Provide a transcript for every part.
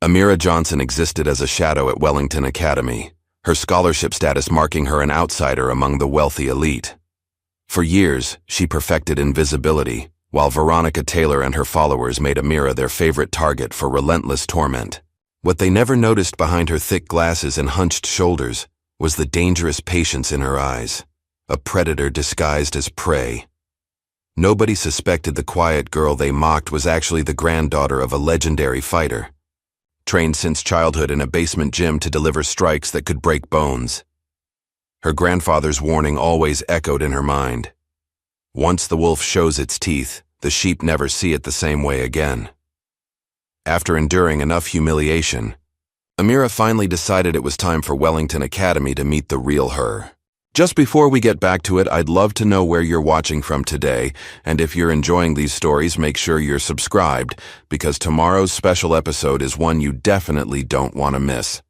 Amira Johnson existed as a shadow at Wellington Academy, her scholarship status marking her an outsider among the wealthy elite. For years, she perfected invisibility, while Veronica Taylor and her followers made Amira their favorite target for relentless torment. What they never noticed behind her thick glasses and hunched shoulders was the dangerous patience in her eyes, a predator disguised as prey. Nobody suspected the quiet girl they mocked was actually the granddaughter of a legendary fighter, trained since childhood in a basement gym to deliver strikes that could break bones. Her grandfather's warning always echoed in her mind. Once the wolf shows its teeth, the sheep never see it the same way again. After enduring enough humiliation, Amira finally decided it was time for Wellington Academy to meet the real her. Just before we get back to it, I'd love to know where you're watching from today, and if you're enjoying these stories, make sure you're subscribed, because tomorrow's special episode is one you definitely don't want to miss.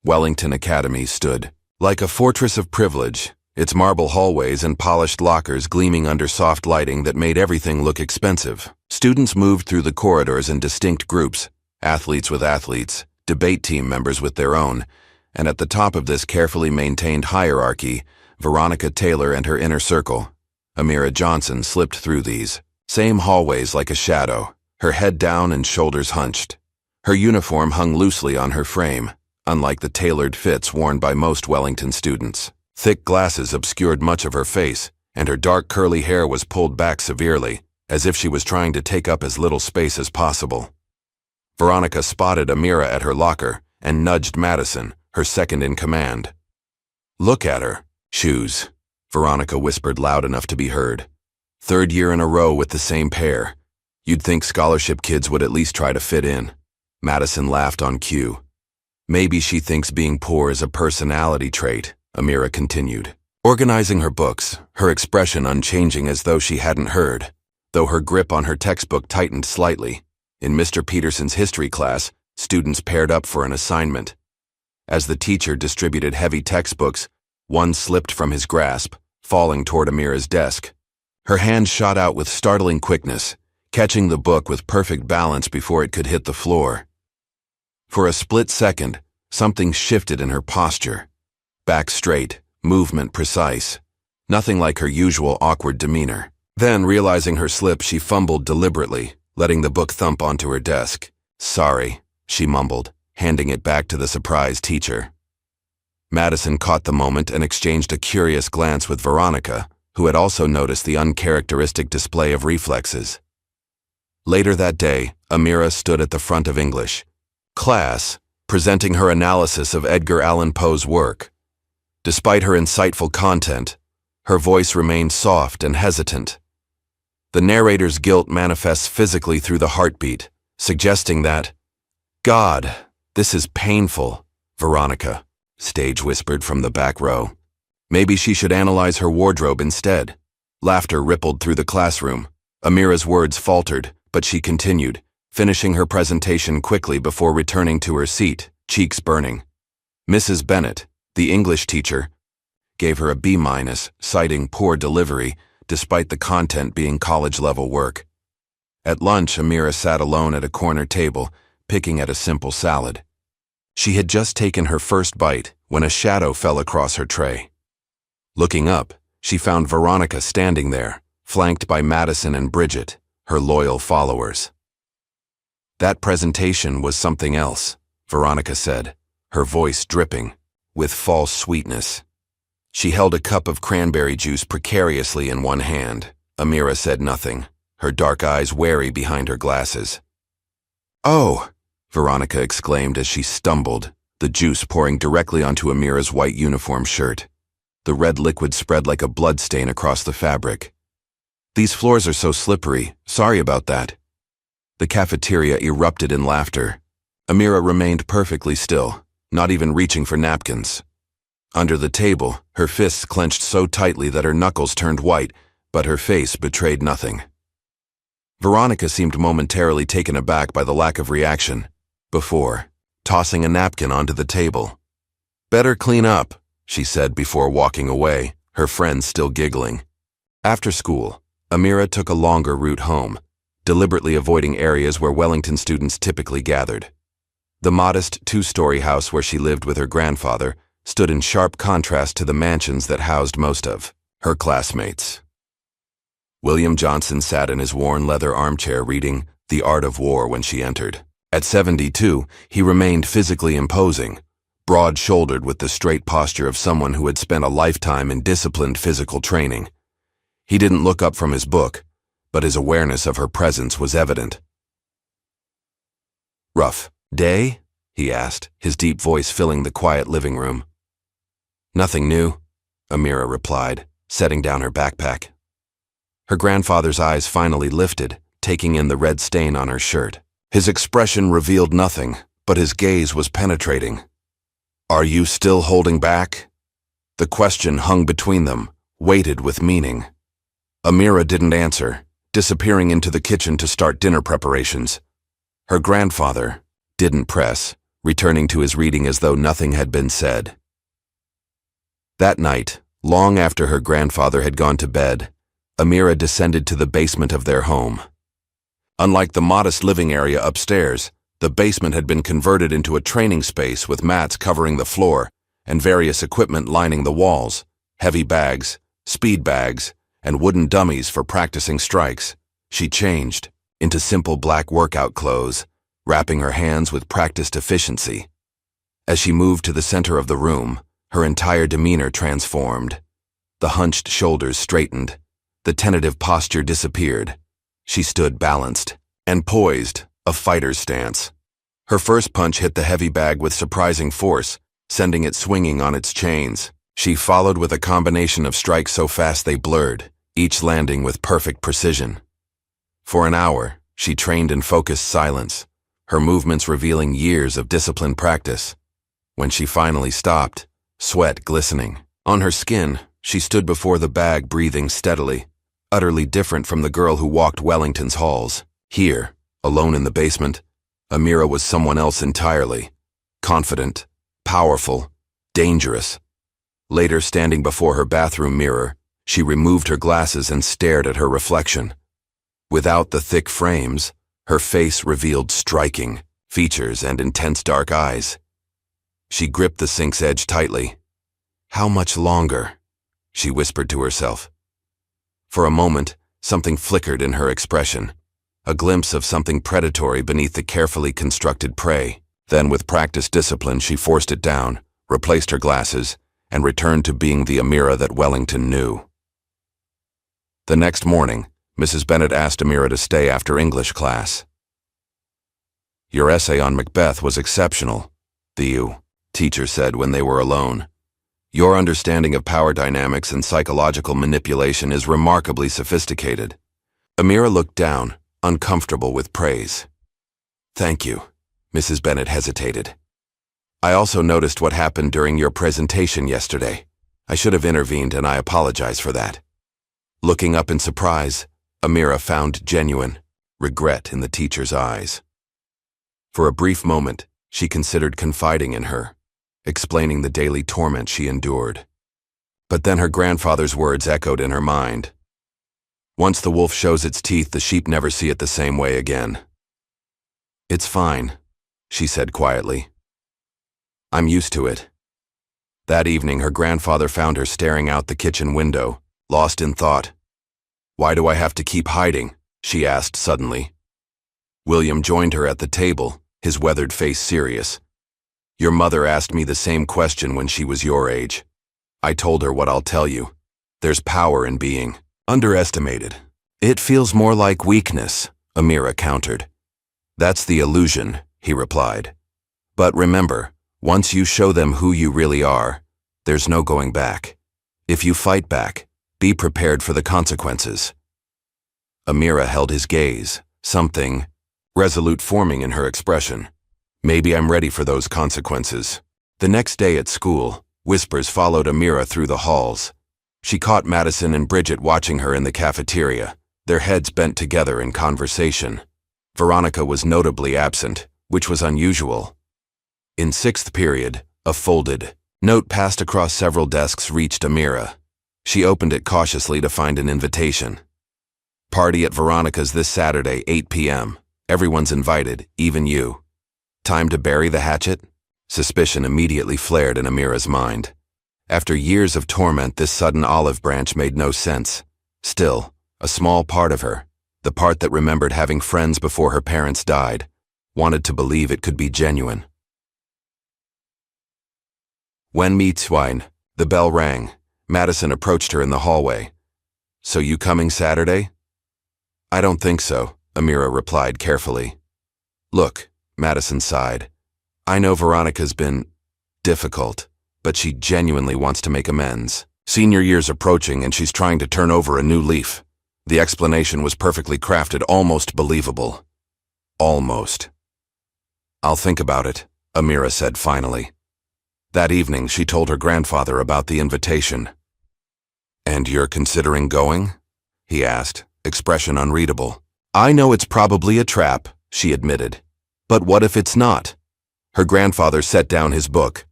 Wellington Academy stood like a fortress of privilege, its marble hallways and polished lockers gleaming under soft lighting that made everything look expensive. Students moved through the corridors in distinct groups, athletes with athletes, debate team members with their own, and at the top of this carefully maintained hierarchy, Veronica Taylor and her inner circle, Amira Johnson, slipped through these same hallways like a shadow, her head down and shoulders hunched. Her uniform hung loosely on her frame, unlike the tailored fits worn by most Wellington students. Thick glasses obscured much of her face, and her dark curly hair was pulled back severely, as if she was trying to take up as little space as possible. Veronica spotted Amira at her locker and nudged Madison, her second in command. "Look at her. Shoes," Veronica whispered loud enough to be heard. "Third year in a row with the same pair. You'd think scholarship kids would at least try to fit in." Madison laughed on cue. "Maybe she thinks being poor is a personality trait," Amira continued, organizing her books, her expression unchanging as though she hadn't heard, though her grip on her textbook tightened slightly. In Mr. Peterson's history class, students paired up for an assignment. As the teacher distributed heavy textbooks, one slipped from his grasp, falling toward Amira's desk. Her hand shot out with startling quickness, catching the book with perfect balance before it could hit the floor. For a split second, something shifted in her posture. Back straight, movement precise, nothing like her usual awkward demeanor. Then, realizing her slip, she fumbled deliberately, letting the book thump onto her desk. "Sorry," she mumbled, handing it back to the surprised teacher. Madison caught the moment and exchanged a curious glance with Veronica, who had also noticed the uncharacteristic display of reflexes. Later that day, Amira stood at the front of English class, presenting her analysis of Edgar Allan Poe's work. Despite her insightful content, her voice remained soft and hesitant. The narrator's guilt manifests physically through the heartbeat, suggesting that, "God, this is painful," Veronica, stage whispered from the back row. Maybe she should analyze her wardrobe instead. Laughter rippled through the classroom. Amira's words faltered, but she continued, finishing her presentation quickly before returning to her seat, cheeks burning. Mrs. Bennett, the English teacher, gave her a B-, citing poor delivery, despite the content being college-level work. At lunch, Amira sat alone at a corner table, picking at a simple salad. She had just taken her first bite when a shadow fell across her tray. Looking up, she found Veronica standing there, flanked by Madison and Bridget, her loyal followers. "That presentation was something else," Veronica said, her voice dripping with false sweetness. She held a cup of cranberry juice precariously in one hand. Amira said nothing, her dark eyes wary behind her glasses. "Oh!" Veronica exclaimed as she stumbled, the juice pouring directly onto Amira's white uniform shirt. The red liquid spread like a bloodstain across the fabric. "These floors are so slippery. Sorry about that." The cafeteria erupted in laughter. Amira remained perfectly still, not even reaching for napkins. Under the table, her fists clenched so tightly that her knuckles turned white, but her face betrayed nothing. Veronica seemed momentarily taken aback by the lack of reaction, before tossing a napkin onto the table. "Better clean up," she said before walking away, her friends still giggling. After school, Amira took a longer route home, deliberately avoiding areas where Wellington students typically gathered. The modest two-story house where she lived with her grandfather stood in sharp contrast to the mansions that housed most of her classmates. William Johnson sat in his worn leather armchair reading The Art of War when she entered. At 72, he remained physically imposing, broad-shouldered with the straight posture of someone who had spent a lifetime in disciplined physical training. He didn't look up from his book, but his awareness of her presence was evident. "Rough day?" he asked, his deep voice filling the quiet living room. "Nothing new," Amira replied, setting down her backpack. Her grandfather's eyes finally lifted, taking in the red stain on her shirt. His expression revealed nothing, but his gaze was penetrating. "Are you still holding back?" The question hung between them, weighted with meaning. Amira didn't answer, disappearing into the kitchen to start dinner preparations. Her grandfather didn't press, returning to his reading as though nothing had been said. That night, long after her grandfather had gone to bed, Amira descended to the basement of their home. Unlike the modest living area upstairs, the basement had been converted into a training space with mats covering the floor and various equipment lining the walls, heavy bags, speed bags, and wooden dummies for practicing strikes. She changed into simple black workout clothes, wrapping her hands with practiced efficiency. As she moved to the center of the room, her entire demeanor transformed. The hunched shoulders straightened. The tentative posture disappeared. She stood balanced and poised, a fighter's stance. Her first punch hit the heavy bag with surprising force, sending it swinging on its chains. She followed with a combination of strikes so fast they blurred, each landing with perfect precision. For an hour, she trained in focused silence, her movements revealing years of disciplined practice. When she finally stopped, sweat glistening on her skin, she stood before the bag breathing steadily, utterly different from the girl who walked Wellington's halls. Here, alone in the basement, Amira was someone else entirely. Confident, powerful, dangerous. Later, standing before her bathroom mirror, she removed her glasses and stared at her reflection. Without the thick frames, her face revealed striking features and intense dark eyes. She gripped the sink's edge tightly. "How much longer?" she whispered to herself. For a moment, something flickered in her expression, a glimpse of something predatory beneath the carefully constructed prey. Then, with practiced discipline, she forced it down, replaced her glasses, and returned to being the Amira that Wellington knew. The next morning, Mrs. Bennet asked Amira to stay after English class. "Your essay on Macbeth was exceptional," the teacher said when they were alone. "Your understanding of power dynamics and psychological manipulation is remarkably sophisticated." Amira looked down, uncomfortable with praise. "Thank you," Mrs. Bennet hesitated. "I also noticed what happened during your presentation yesterday. I should have intervened, and I apologize for that." Looking up in surprise, Amira found genuine regret in the teacher's eyes. For a brief moment, she considered confiding in her, explaining the daily torment she endured. But then her grandfather's words echoed in her mind. "Once the wolf shows its teeth, the sheep never see it the same way again." "It's fine," she said quietly. "I'm used to it." That evening, her grandfather found her staring out the kitchen window, lost in thought. "Why do I have to keep hiding?" she asked suddenly. William joined her at the table, his weathered face serious. "Your mother asked me the same question when she was your age. I told her what I'll tell you. There's power in being underestimated." "It feels more like weakness," Amira countered. "That's the illusion," he replied. "But remember, once you show them who you really are, there's no going back. If you fight back, be prepared for the consequences." Amira held his gaze, something resolute forming in her expression. "Maybe I'm ready for those consequences." The next day at school, whispers followed Amira through the halls. She caught Madison and Bridget watching her in the cafeteria, their heads bent together in conversation. Veronica was notably absent, which was unusual. In sixth period, a folded note passed across several desks reached Amira. She opened it cautiously to find an invitation. "Party at Veronica's this Saturday, 8 p.m. Everyone's invited, even you. Time to bury the hatchet? Suspicion immediately flared in Amira's mind. After years of torment, this sudden olive branch made no sense. Still, a small part of her, the part that remembered having friends before her parents died, wanted to believe it could be genuine. When Mietswine, the bell rang. Madison approached her in the hallway. So you coming Saturday? I don't think so, Amira replied carefully. Look, Madison sighed. I know Veronica's been difficult, but she genuinely wants to make amends. Senior year's approaching and she's trying to turn over a new leaf. The explanation was perfectly crafted, almost believable. Almost. I'll think about it, Amira said finally. That evening, she told her grandfather about the invitation. And you're considering going? He asked, expression unreadable. I know it's probably a trap, she admitted. But what if it's not? Her grandfather set down his book.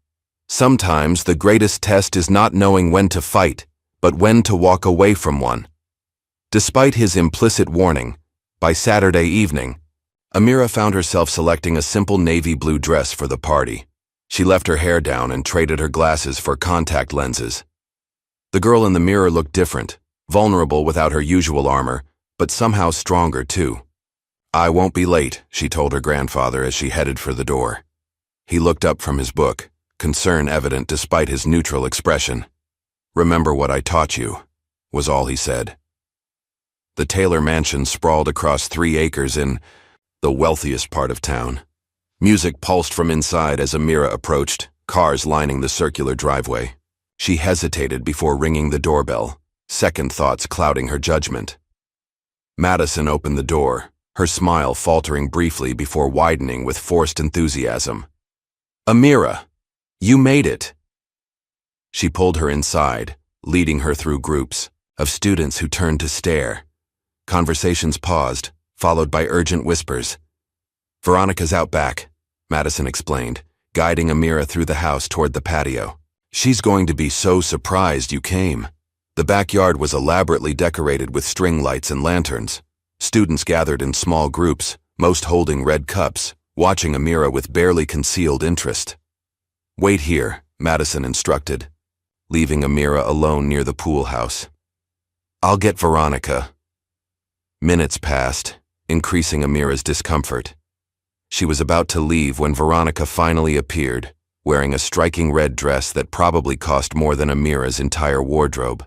Sometimes the greatest test is not knowing when to fight, but when to walk away from one. Despite his implicit warning, by Saturday evening, Amira found herself selecting a simple navy blue dress for the party. She left her hair down and traded her glasses for contact lenses. The girl in the mirror looked different, vulnerable without her usual armor, but somehow stronger too. I won't be late, she told her grandfather as she headed for the door. He looked up from his book, concern evident despite his neutral expression. Remember what I taught you, was all he said. The Taylor mansion sprawled across 3 acres in the wealthiest part of town. Music pulsed from inside as Amira approached, cars lining the circular driveway. She hesitated before ringing the doorbell, second thoughts clouding her judgment. Madison opened the door, her smile faltering briefly before widening with forced enthusiasm. Amira, you made it. She pulled her inside, leading her through groups of students who turned to stare. Conversations paused, followed by urgent whispers. Veronica's out back, Madison explained, guiding Amira through the house toward the patio. She's going to be so surprised you came. The backyard was elaborately decorated with string lights and lanterns. Students gathered in small groups, most holding red cups, watching Amira with barely concealed interest. Wait here, Madison instructed, leaving Amira alone near the pool house. I'll get Veronica. Minutes passed, increasing Amira's discomfort. She was about to leave when Veronica finally appeared, wearing a striking red dress that probably cost more than Amira's entire wardrobe.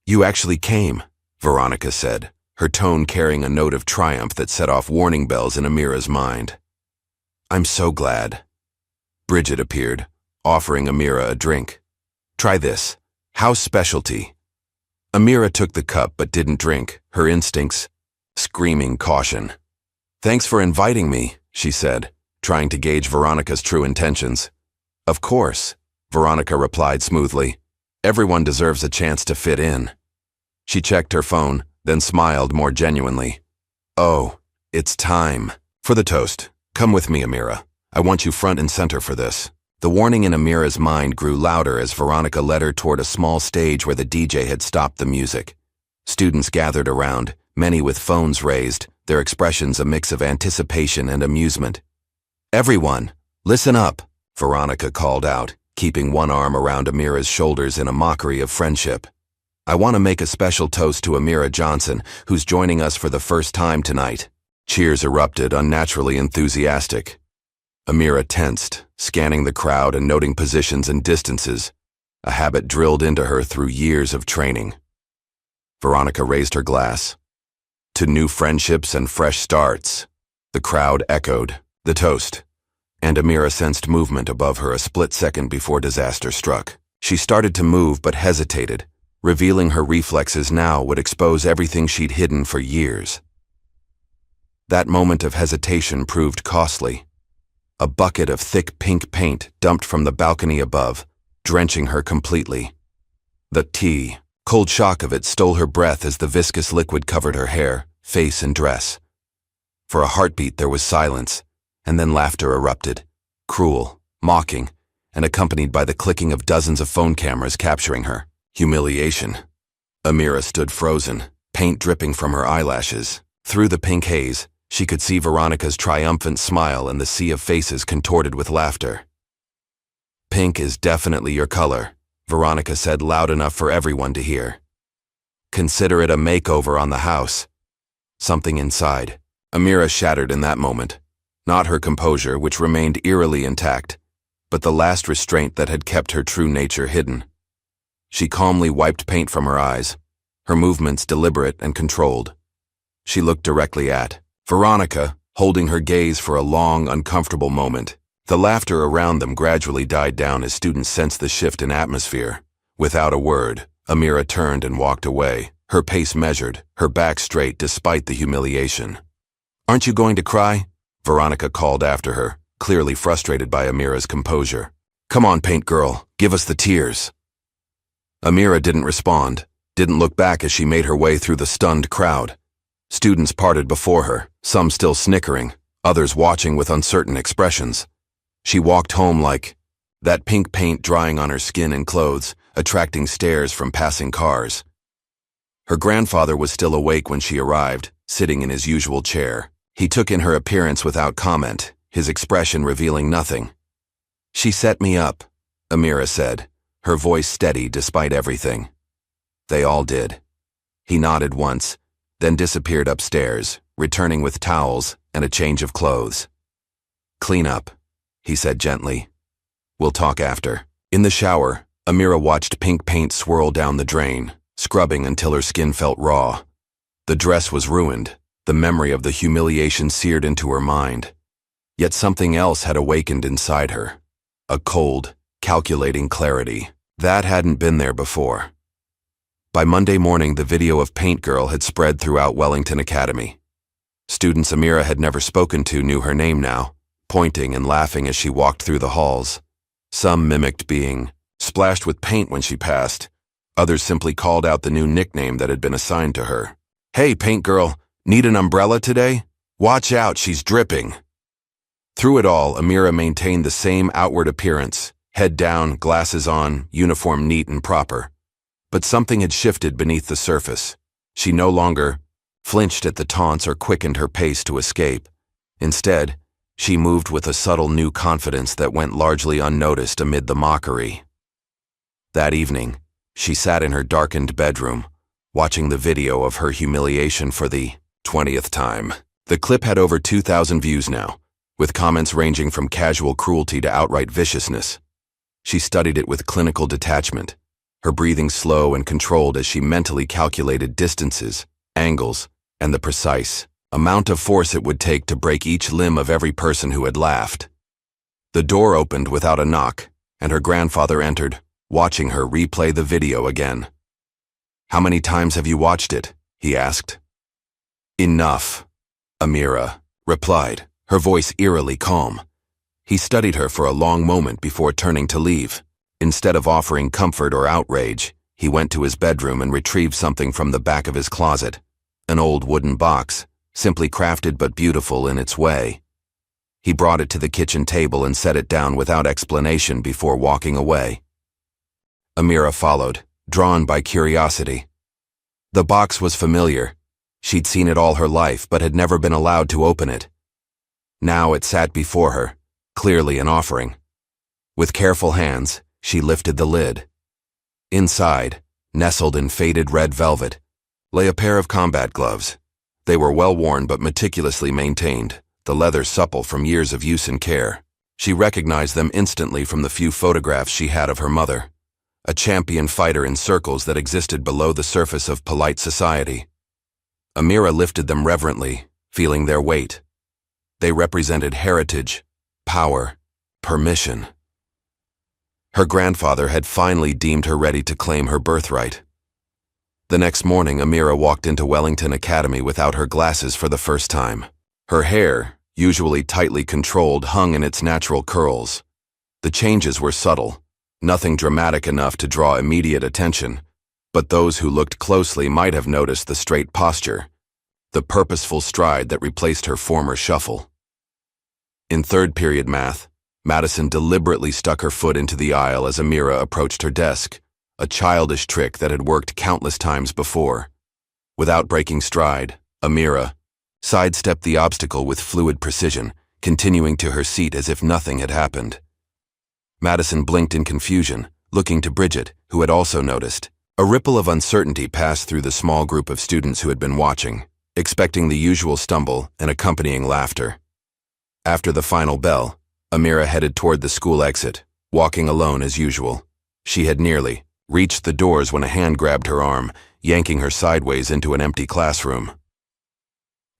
You actually came, Veronica said, her tone carrying a note of triumph that set off warning bells in Amira's mind. I'm so glad. Bridget appeared, offering Amira a drink. Try this. House specialty. Amira took the cup but didn't drink, her instincts screaming caution. Thanks for inviting me, she said, trying to gauge Veronica's true intentions. Of course, Veronica replied smoothly. Everyone deserves a chance to fit in. She checked her phone, then smiled more genuinely. Oh, it's time. For the toast. Come with me, Amira. I want you front and center for this. The warning in Amira's mind grew louder as Veronica led her toward a small stage where the DJ had stopped the music. Students gathered around, many with phones raised, their expressions a mix of anticipation and amusement. Everyone, listen up, Veronica called out, keeping one arm around Amira's shoulders in a mockery of friendship. I want to make a special toast to Amira Johnson, who's joining us for the first time tonight. Cheers erupted, unnaturally enthusiastic. Amira tensed, scanning the crowd and noting positions and distances, a habit drilled into her through years of training. Veronica raised her glass. To new friendships and fresh starts. The crowd echoed the toast, and Amira sensed movement above her a split second before disaster struck. She started to move but hesitated, revealing her reflexes now would expose everything she'd hidden for years. That moment of hesitation proved costly. A bucket of thick pink paint dumped from the balcony above, drenching her completely. The cold shock of it stole her breath as the viscous liquid covered her hair, face, and dress. For a heartbeat there was silence, and then laughter erupted, cruel, mocking, and accompanied by the clicking of dozens of phone cameras capturing her. Humiliation. Amira stood frozen, paint dripping from her eyelashes. Through the pink haze, She could see Veronica's triumphant smile and the sea of faces contorted with laughter. "Pink is definitely your color," Veronica said loud enough for everyone to hear. "Consider it a makeover on the house." Something inside Amira shattered in that moment. Not her composure, which remained eerily intact, but the last restraint that had kept her true nature hidden. She calmly wiped paint from her eyes, her movements deliberate and controlled. She looked directly at Veronica, holding her gaze for a long, uncomfortable moment. The laughter around them gradually died down as students sensed the shift in atmosphere. Without a word, Amira turned and walked away, her pace measured, her back straight despite the humiliation. "Aren't you going to cry?" Veronica called after her, clearly frustrated by Amira's composure. "Come on, paint girl, give us the tears." Amira didn't respond, didn't look back as she made her way through the stunned crowd. Students parted before her, some still snickering, others watching with uncertain expressions. She walked home like that pink paint drying on her skin and clothes, attracting stares from passing cars. Her grandfather was still awake when she arrived, sitting in his usual chair. He took in her appearance without comment, his expression revealing nothing. "She set me up," Amira said, her voice steady despite everything. They all did. He nodded once, then disappeared upstairs, returning with towels and a change of clothes. "Clean up," he said gently. "We'll talk after." In the shower, Amira watched pink paint swirl down the drain, scrubbing until her skin felt raw. The dress was ruined, the memory of the humiliation seared into her mind. Yet something else had awakened inside her. A cold, calculating clarity. That hadn't been there before. By Monday morning, the video of Paint Girl had spread throughout Wellington Academy. Students Amira had never spoken to knew her name now, pointing and laughing as she walked through the halls. Some mimicked being splashed with paint when she passed. Others simply called out the new nickname that had been assigned to her. "Hey, Paint Girl, need an umbrella today? Watch out, she's dripping." Through it all, Amira maintained the same outward appearance, head down, glasses on, uniform neat and proper. But something had shifted beneath the surface. She no longer flinched at the taunts or quickened her pace to escape. Instead, she moved with a subtle new confidence that went largely unnoticed amid the mockery. That evening, she sat in her darkened bedroom, watching the video of her humiliation for the 20th time. The clip had over 2,000 views now, with comments ranging from casual cruelty to outright viciousness. She studied it with clinical detachment, her breathing slow and controlled as she mentally calculated distances, angles, and the precise amount of force it would take to break each limb of every person who had laughed. The door opened without a knock, and her grandfather entered, watching her replay the video again. "How many times have you watched it?" he asked. "Enough," Amira replied, her voice eerily calm. He studied her for a long moment before turning to leave. Instead of offering comfort or outrage, he went to his bedroom and retrieved something from the back of his closet, an old wooden box, simply crafted but beautiful in its way. He brought it to the kitchen table and set it down without explanation before walking away. Amira followed, drawn by curiosity. The box was familiar. She'd seen it all her life but had never been allowed to open it. Now it sat before her, clearly an offering. With careful hands, she lifted the lid. Inside, nestled in faded red velvet, lay a pair of combat gloves. They were well worn but meticulously maintained, the leather supple from years of use and care. She recognized them instantly from the few photographs she had of her mother, a champion fighter in circles that existed below the surface of polite society. Amira lifted them reverently, feeling their weight. They represented heritage, power, permission. Her grandfather had finally deemed her ready to claim her birthright. The next morning, Amira walked into Wellington Academy without her glasses for the first time. Her hair, usually tightly controlled, hung in its natural curls. The changes were subtle, nothing dramatic enough to draw immediate attention, but those who looked closely might have noticed the straight posture, the purposeful stride that replaced her former shuffle. In third period math, Madison deliberately stuck her foot into the aisle as Amira approached her desk, a childish trick that had worked countless times before. Without breaking stride, Amira, sidestepped the obstacle with fluid precision, continuing to her seat as if nothing had happened. Madison blinked in confusion, looking to Bridget, who had also noticed. A ripple of uncertainty passed through the small group of students who had been watching, expecting the usual stumble and accompanying laughter. After the final bell, Amira headed toward the school exit, walking alone as usual. She had nearly reached the doors when a hand grabbed her arm, yanking her sideways into an empty classroom.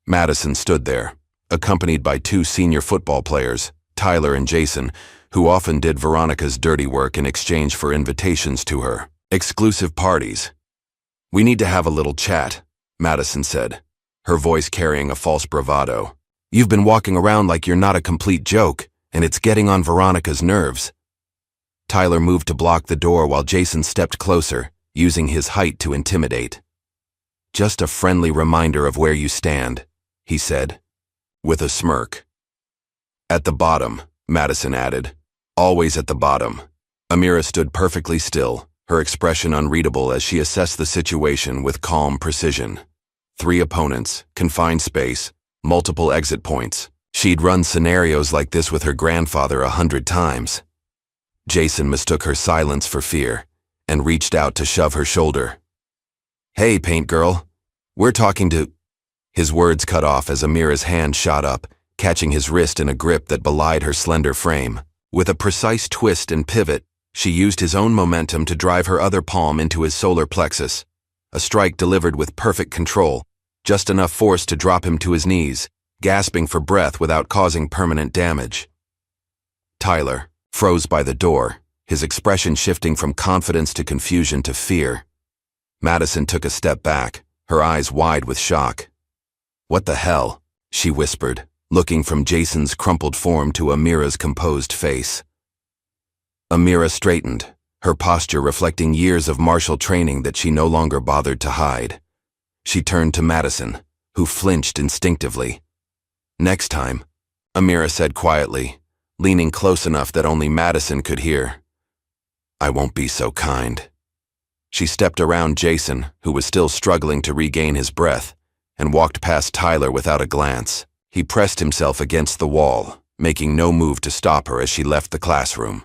Madison stood there, accompanied by two senior football players, Tyler and Jason, who often did Veronica's dirty work in exchange for invitations to her exclusive parties. "We need to have a little chat," Madison said, her voice carrying a false bravado. "You've been walking around like you're not a complete joke, and it's getting on Veronica's nerves." Tyler moved to block the door while Jason stepped closer, using his height to intimidate. "Just a friendly reminder of where you stand," he said, with a smirk. "At the bottom," Madison added. "Always at the bottom." Amira stood perfectly still, her expression unreadable as she assessed the situation with calm precision. 3 opponents, confined space, multiple exit points. She'd run scenarios like this with her grandfather 100 times. Jason mistook her silence for fear and reached out to shove her shoulder. "Hey, paint girl, we're talking to—" His words cut off as Amira's hand shot up, catching his wrist in a grip that belied her slender frame. With a precise twist and pivot, she used his own momentum to drive her other palm into his solar plexus, a strike delivered with perfect control, just enough force to drop him to his knees, gasping for breath without causing permanent damage. Tyler froze by the door, his expression shifting from confidence to confusion to fear. Madison took a step back, her eyes wide with shock. "What the hell?" she whispered, looking from Jason's crumpled form to Amira's composed face. Amira straightened, her posture reflecting years of martial training that she no longer bothered to hide. She turned to Madison, who flinched instinctively. "Next time," Amira said quietly, leaning close enough that only Madison could hear. "I won't be so kind." She stepped around Jason, who was still struggling to regain his breath, and walked past Tyler without a glance. He pressed himself against the wall, making no move to stop her as she left the classroom.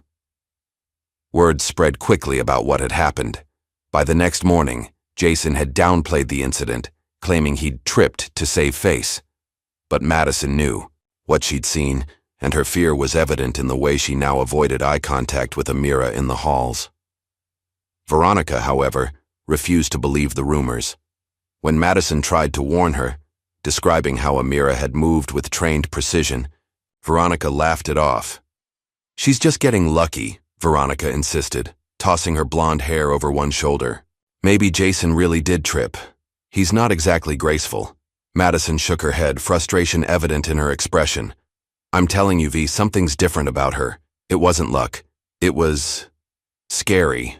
Word spread quickly about what had happened. By the next morning, Jason had downplayed the incident, claiming he'd tripped to save face. But Madison knew what she'd seen, and her fear was evident in the way she now avoided eye contact with Amira in the halls. Veronica, however, refused to believe the rumors. When Madison tried to warn her, describing how Amira had moved with trained precision, Veronica laughed it off. "She's just getting lucky," Veronica insisted, tossing her blonde hair over one shoulder. "Maybe Jason really did trip. He's not exactly graceful." Madison shook her head, frustration evident in her expression. "I'm telling you, V, something's different about her. It wasn't luck. It was scary."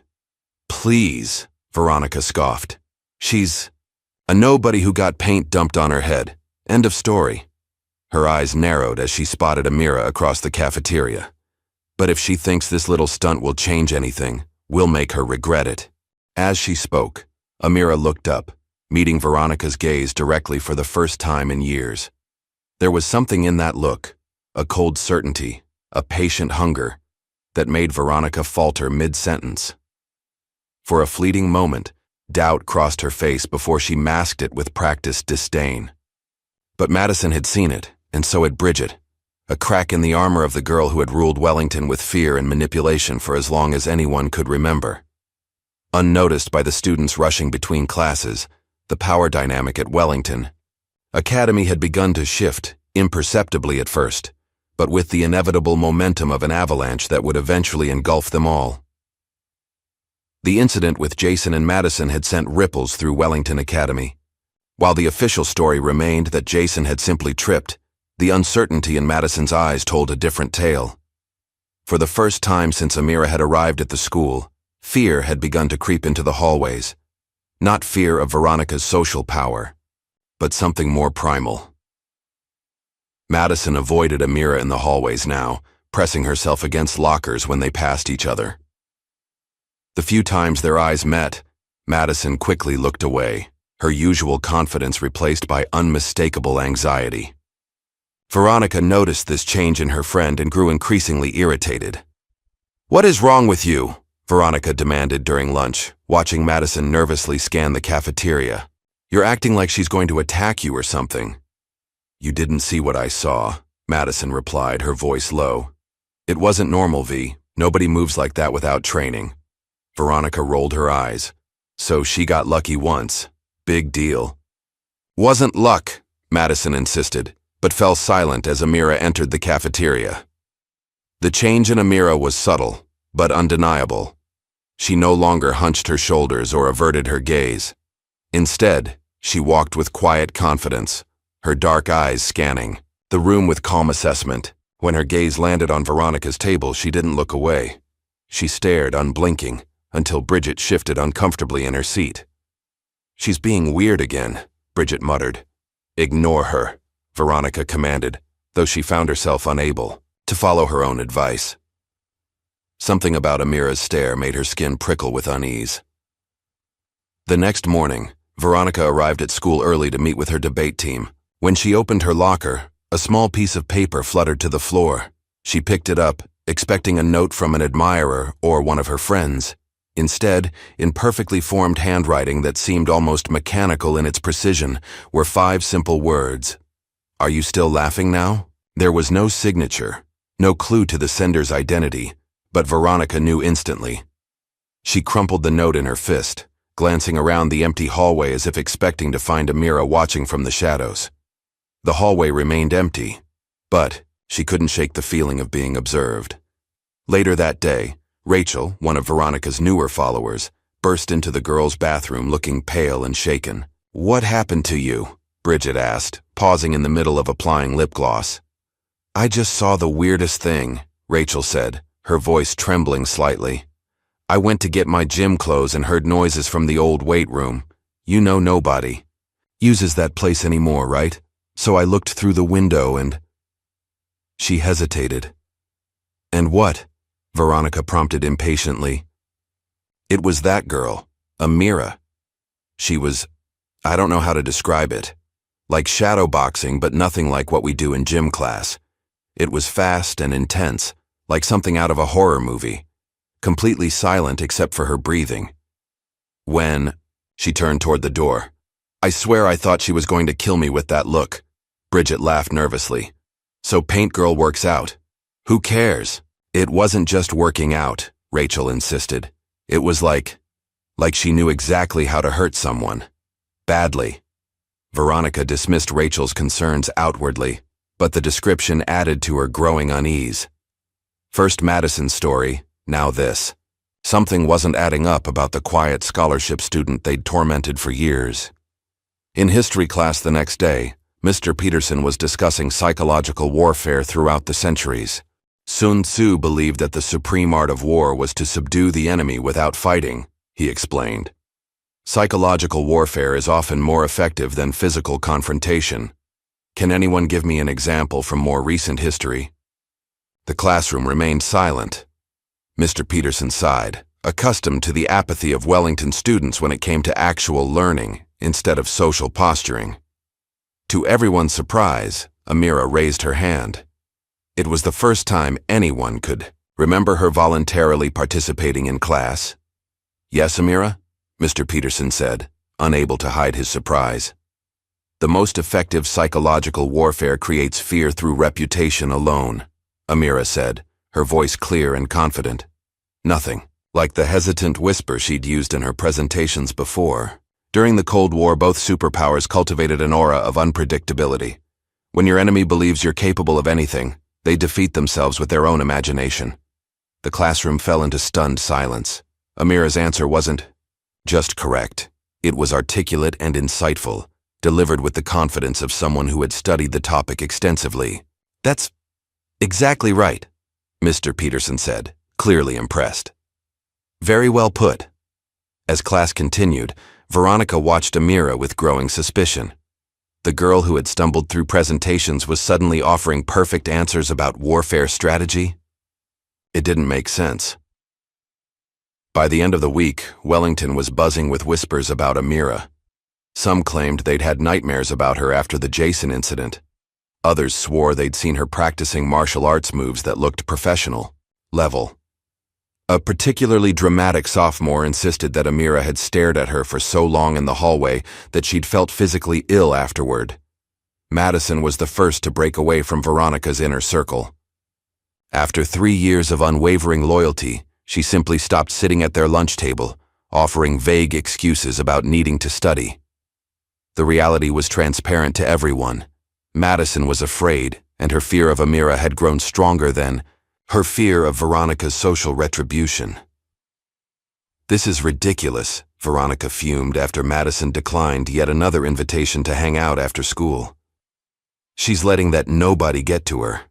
"Please," Veronica scoffed. "She's a nobody who got paint dumped on her head. End of story." Her eyes narrowed as she spotted Amira across the cafeteria. "But if she thinks this little stunt will change anything, we'll make her regret it." As she spoke, Amira looked up, meeting Veronica's gaze directly for the first time in years. There was something in that look, a cold certainty, a patient hunger, that made Veronica falter mid-sentence. For a fleeting moment, doubt crossed her face before she masked it with practiced disdain. But Madison had seen it, and so had Bridget, a crack in the armor of the girl who had ruled Wellington with fear and manipulation for as long as anyone could remember. Unnoticed by the students rushing between classes, the power dynamic at Wellington Academy had begun to shift, imperceptibly at first, but with the inevitable momentum of an avalanche that would eventually engulf them all. The incident with Jason and Madison had sent ripples through Wellington Academy. While the official story remained that Jason had simply tripped, the uncertainty in Madison's eyes told a different tale. For the first time since Amira had arrived at the school, fear had begun to creep into the hallways. Not fear of Veronica's social power, but something more primal. Madison avoided Amira in the hallways now, pressing herself against lockers when they passed each other. The few times their eyes met, Madison quickly looked away, her usual confidence replaced by unmistakable anxiety. Veronica noticed this change in her friend and grew increasingly irritated. "What is wrong with you?" Veronica demanded during lunch, watching Madison nervously scan the cafeteria. "You're acting like she's going to attack you or something." "You didn't see what I saw," Madison replied, her voice low. "It wasn't normal, V. Nobody moves like that without training." Veronica rolled her eyes. "So she got lucky once. Big deal." "Wasn't luck," Madison insisted, but fell silent as Amira entered the cafeteria. The change in Amira was subtle, but undeniable. She no longer hunched her shoulders or averted her gaze. Instead, she walked with quiet confidence, her dark eyes scanning the room with calm assessment. When her gaze landed on Veronica's table, she didn't look away. She stared, unblinking, until Bridget shifted uncomfortably in her seat. "She's being weird again," Bridget muttered. "Ignore her," Veronica commanded, though she found herself unable to follow her own advice. Something about Amira's stare made her skin prickle with unease. The next morning, Veronica arrived at school early to meet with her debate team. When she opened her locker, a small piece of paper fluttered to the floor. She picked it up, expecting a note from an admirer or one of her friends. Instead, in perfectly formed handwriting that seemed almost mechanical in its precision, were 5 simple words. "Are you still laughing now?" There was no signature, no clue to the sender's identity, but Veronica knew instantly. She crumpled the note in her fist, glancing around the empty hallway as if expecting to find Amira watching from the shadows. The hallway remained empty, but she couldn't shake the feeling of being observed. Later that day, Rachel, one of Veronica's newer followers, burst into the girls' bathroom looking pale and shaken. "What happened to you?" Bridget asked, pausing in the middle of applying lip gloss. "I just saw the weirdest thing," Rachel said, her voice trembling slightly. "I went to get my gym clothes and heard noises from the old weight room. You know nobody uses that place anymore, right? So I looked through the window and—" She hesitated. "And what?" Veronica prompted impatiently. "It was that girl, Amira. She was, I don't know how to describe it. Like shadow boxing, but nothing like what we do in gym class. It was fast and intense, like something out of a horror movie. Completely silent except for her breathing. When she turned toward the door, I swear I thought she was going to kill me with that look." Bridget laughed nervously. "So Paint Girl works out. Who cares?" "It wasn't just working out," Rachel insisted. "It was like she knew exactly how to hurt someone. Badly." Veronica dismissed Rachel's concerns outwardly, but the description added to her growing unease. First Madison's story, now this. Something wasn't adding up about the quiet scholarship student they'd tormented for years. In history class the next day, Mr. Peterson was discussing psychological warfare throughout the centuries. Sun Tzu believed that the supreme art of war was to subdue the enemy without fighting, he explained. Psychological warfare is often more effective than physical confrontation. Can anyone give me an example from more recent history? The classroom remained silent. Mr. Peterson sighed, accustomed to the apathy of Wellington students when it came to actual learning instead of social posturing. To everyone's surprise, Amira raised her hand. It was the first time anyone could remember her voluntarily participating in class. "Yes, Amira?" Mr. Peterson said, unable to hide his surprise. "The most effective psychological warfare creates fear through reputation alone," Amira said, her voice clear and confident. Nothing like the hesitant whisper she'd used in her presentations before. During the Cold War, both superpowers cultivated an aura of unpredictability. When your enemy believes you're capable of anything, they defeat themselves with their own imagination. The classroom fell into stunned silence. Amira's answer wasn't just correct. It was articulate and insightful, delivered with the confidence of someone who had studied the topic extensively. "That's exactly right," Mr. Peterson said, clearly impressed. "Very well put." As class continued, Veronica watched Amira with growing suspicion. The girl who had stumbled through presentations was suddenly offering perfect answers about warfare strategy. It didn't make sense. By the end of the week, Wellington was buzzing with whispers about Amira. Some claimed they'd had nightmares about her after the Jason incident. Others swore they'd seen her practicing martial arts moves that looked professional, level. A particularly dramatic sophomore insisted that Amira had stared at her for so long in the hallway that she'd felt physically ill afterward. Madison was the first to break away from Veronica's inner circle. After 3 years of unwavering loyalty, she simply stopped sitting at their lunch table, offering vague excuses about needing to study. The reality was transparent to everyone. Madison was afraid, and her fear of Amira had grown stronger than her fear of Veronica's social retribution. "This is ridiculous," Veronica fumed after Madison declined yet another invitation to hang out after school. "She's letting that nobody get to her."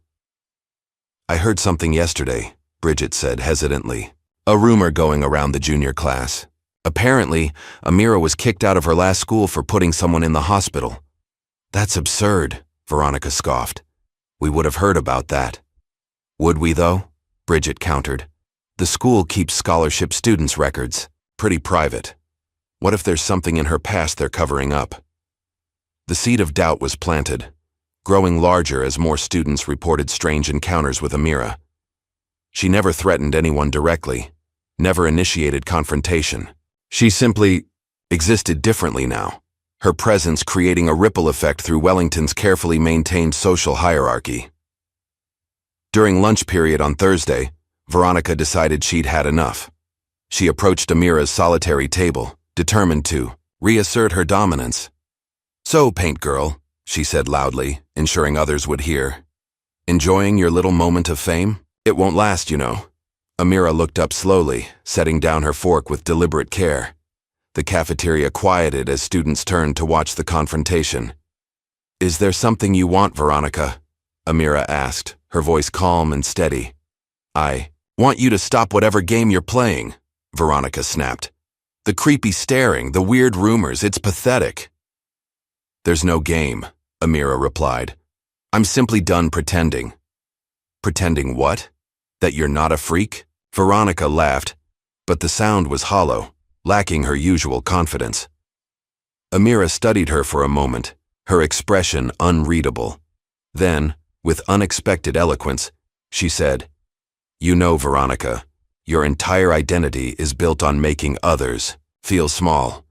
"I heard something yesterday," Bridget said hesitantly. "A rumor going around the junior class. Apparently, Amira was kicked out of her last school for putting someone in the hospital." "That's absurd," Veronica scoffed. "We would have heard about that." "Would we, though?" Bridget countered. "The school keeps scholarship students' records. Pretty private. What if there's something in her past they're covering up?" The seed of doubt was planted, growing larger as more students reported strange encounters with Amira. She never threatened anyone directly, never initiated confrontation. She simply existed differently now, her presence creating a ripple effect through Wellington's carefully maintained social hierarchy. During lunch period on Thursday, Veronica decided she'd had enough. She approached Amira's solitary table, determined to reassert her dominance. "So, Paint Girl," she said loudly, ensuring others would hear. "Enjoying your little moment of fame? It won't last, you know." Amira looked up slowly, setting down her fork with deliberate care. The cafeteria quieted as students turned to watch the confrontation. "Is there something you want, Veronica?" Amira asked, her voice calm and steady. "I want you to stop whatever game you're playing," Veronica snapped. "The creepy staring, the weird rumors, it's pathetic." "There's no game," Amira replied. "I'm simply done pretending." "Pretending what? That you're not a freak?" Veronica laughed, but the sound was hollow, lacking her usual confidence. Amira studied her for a moment, her expression unreadable. Then, with unexpected eloquence, she said, "You know, Veronica, your entire identity is built on making others feel small.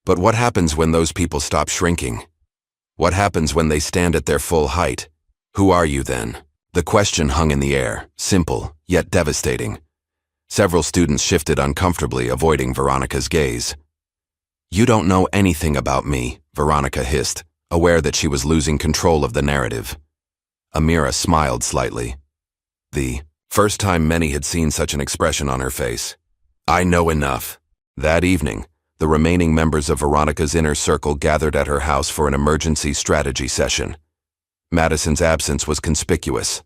But what happens when those people stop shrinking? What happens when they stand at their full height? Who are you then?" The question hung in the air, simple, yet devastating. Several students shifted uncomfortably, avoiding Veronica's gaze. "You don't know anything about me," Veronica hissed, aware that she was losing control of the narrative. Amira smiled slightly. The first time many had seen such an expression on her face. "I know enough." That evening, the remaining members of Veronica's inner circle gathered at her house for an emergency strategy session. Madison's absence was conspicuous.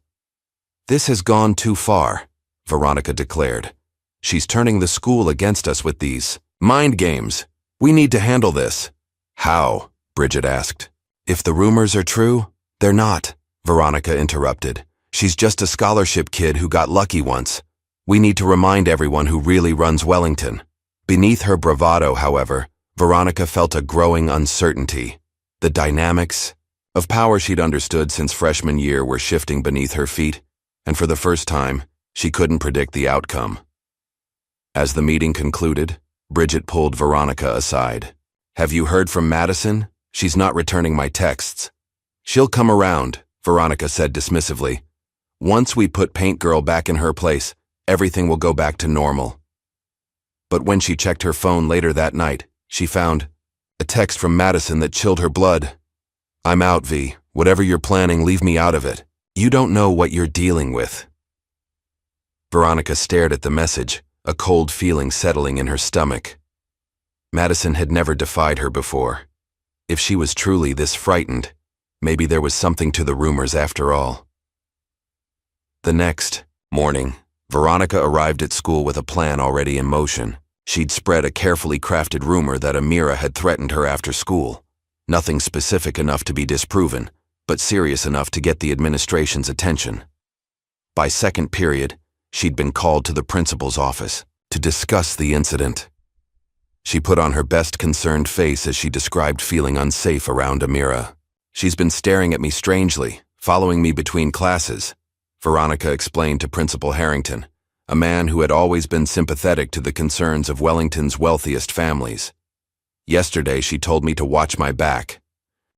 "This has gone too far," Veronica declared. "She's turning the school against us with these mind games. We need to handle this." "How?" Bridget asked. "If the rumors are true, they're not," Veronica interrupted. "She's just a scholarship kid who got lucky once. We need to remind everyone who really runs Wellington." Beneath her bravado, however, Veronica felt a growing uncertainty. The dynamics of power she'd understood since freshman year were shifting beneath her feet, and for the first time, she couldn't predict the outcome. As the meeting concluded, Bridget pulled Veronica aside. "Have you heard from Madison? She's not returning my texts." "She'll come around," Veronica said dismissively. "Once we put Paint Girl back in her place, everything will go back to normal." But when she checked her phone later that night, she found a text from Madison that chilled her blood. "I'm out, V. Whatever you're planning, leave me out of it. You don't know what you're dealing with." Veronica stared at the message, a cold feeling settling in her stomach. Madison had never defied her before. If she was truly this frightened, maybe there was something to the rumors after all. The next morning, Veronica arrived at school with a plan already in motion. She'd spread a carefully crafted rumor that Amira had threatened her after school. Nothing specific enough to be disproven, but serious enough to get the administration's attention. By second period, she'd been called to the principal's office to discuss the incident. She put on her best concerned face as she described feeling unsafe around Amira. "She's been staring at me strangely, following me between classes," Veronica explained to Principal Harrington, a man who had always been sympathetic to the concerns of Wellington's wealthiest families. "Yesterday she told me to watch my back."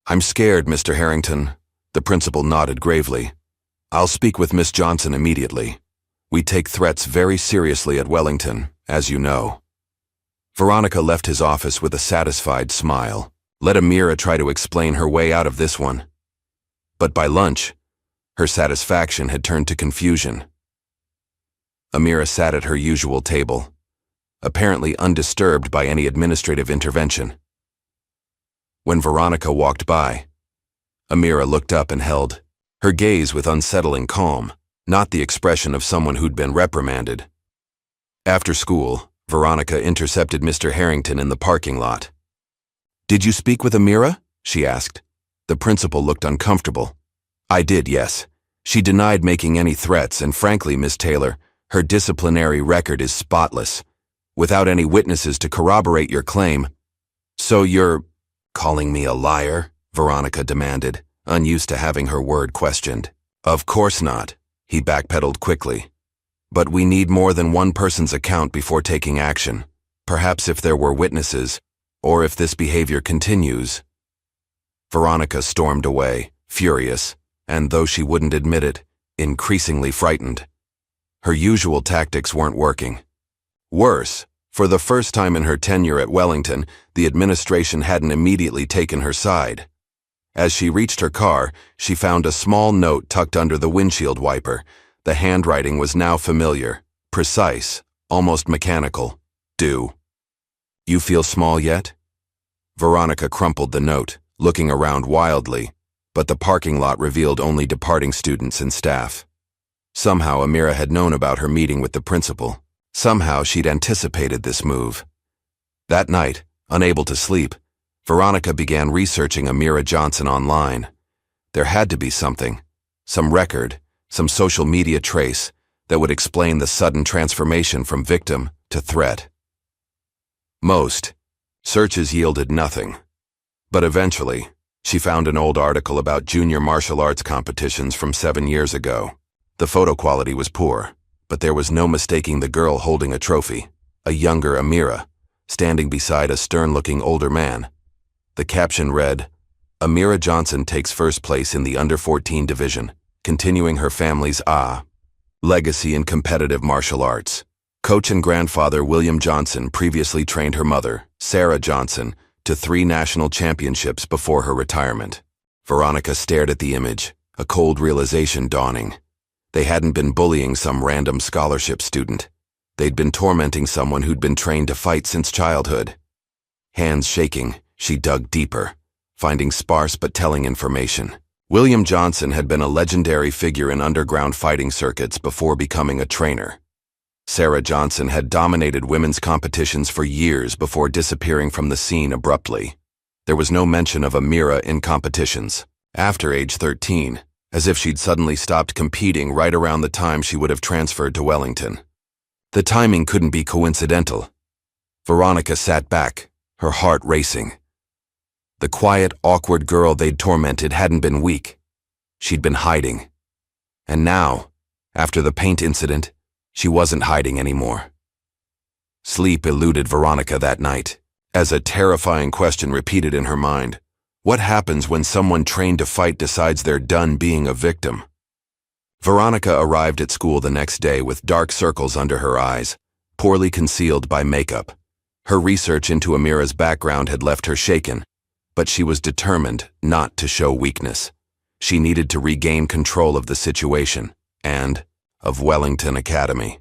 "I'm scared, Mr. Harrington," the principal nodded gravely. "I'll speak with Miss Johnson immediately. We take threats very seriously at Wellington, as you know." Veronica left his office with a satisfied smile. Let Amira try to explain her way out of this one. But by lunch, her satisfaction had turned to confusion. Amira sat at her usual table, apparently undisturbed by any administrative intervention. When Veronica walked by, Amira looked up and held her gaze with unsettling calm, not the expression of someone who'd been reprimanded. After school, Veronica intercepted Mr. Harrington in the parking lot. "Did you speak with Amira?" she asked. The principal looked uncomfortable. "I did, yes. She denied making any threats, and frankly, Miss Taylor, her disciplinary record is spotless, without any witnesses to corroborate your claim." "So you're calling me a liar?" Veronica demanded, unused to having her word questioned. "Of course not," he backpedaled quickly. "But we need more than one person's account before taking action. Perhaps if there were witnesses, or if this behavior continues." Veronica stormed away, furious, and though she wouldn't admit it, increasingly frightened. Her usual tactics weren't working. Worse, for the first time in her tenure at Wellington, the administration hadn't immediately taken her side. As she reached her car, she found a small note tucked under the windshield wiper. The handwriting was now familiar, precise, almost mechanical. "Do you feel small yet?" Veronica crumpled the note, looking around wildly, but the parking lot revealed only departing students and staff. Somehow Amira had known about her meeting with the principal. Somehow she'd anticipated this move. That night, unable to sleep, Veronica began researching Amira Johnson online. There had to be something, some record, some social media trace that would explain the sudden transformation from victim to threat. Most searches yielded nothing. But eventually, she found an old article about junior martial arts competitions from 7 years ago. The photo quality was poor, but there was no mistaking the girl holding a trophy, a younger Amira, standing beside a stern-looking older man. The caption read, "Amira Johnson takes first place in the under-14 division, continuing her family's legacy in competitive martial arts. Coach and grandfather William Johnson previously trained her mother, Sarah Johnson, to 3 national championships before her retirement." Veronica stared at the image, a cold realization dawning. They hadn't been bullying some random scholarship student. They'd been tormenting someone who'd been trained to fight since childhood. Hands shaking, she dug deeper, finding sparse but telling information. William Johnson had been a legendary figure in underground fighting circuits before becoming a trainer. Sarah Johnson had dominated women's competitions for years before disappearing from the scene abruptly. There was no mention of Amira in competitions. After age 13, as if she'd suddenly stopped competing right around the time she would have transferred to Wellington. The timing couldn't be coincidental. Veronica sat back, her heart racing. The quiet, awkward girl they'd tormented hadn't been weak. She'd been hiding. And now, after the paint incident, she wasn't hiding anymore. Sleep eluded Veronica that night, as a terrifying question repeated in her mind. What happens when someone trained to fight decides they're done being a victim? Veronica arrived at school the next day with dark circles under her eyes, poorly concealed by makeup. Her research into Amira's background had left her shaken, but she was determined not to show weakness. She needed to regain control of the situation and of Wellington Academy.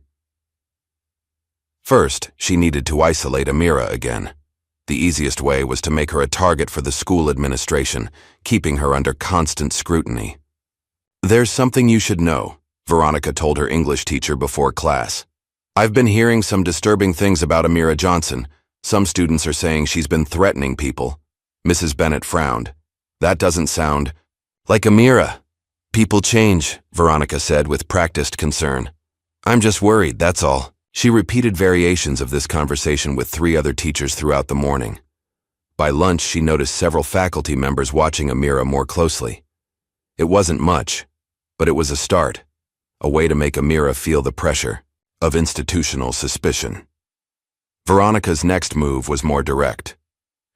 First, she needed to isolate Amira again. The easiest way was to make her a target for the school administration, keeping her under constant scrutiny. "There's something you should know," Veronica told her English teacher before class. "I've been hearing some disturbing things about Amira Johnson. Some students are saying she's been threatening people." Mrs. Bennett frowned. "That doesn't sound like Amira." "People change," Veronica said with practiced concern. "I'm just worried, that's all." She repeated variations of this conversation with 3 other teachers throughout the morning. By lunch, she noticed several faculty members watching Amira more closely. It wasn't much, but it was a start, a way to make Amira feel the pressure of institutional suspicion. Veronica's next move was more direct.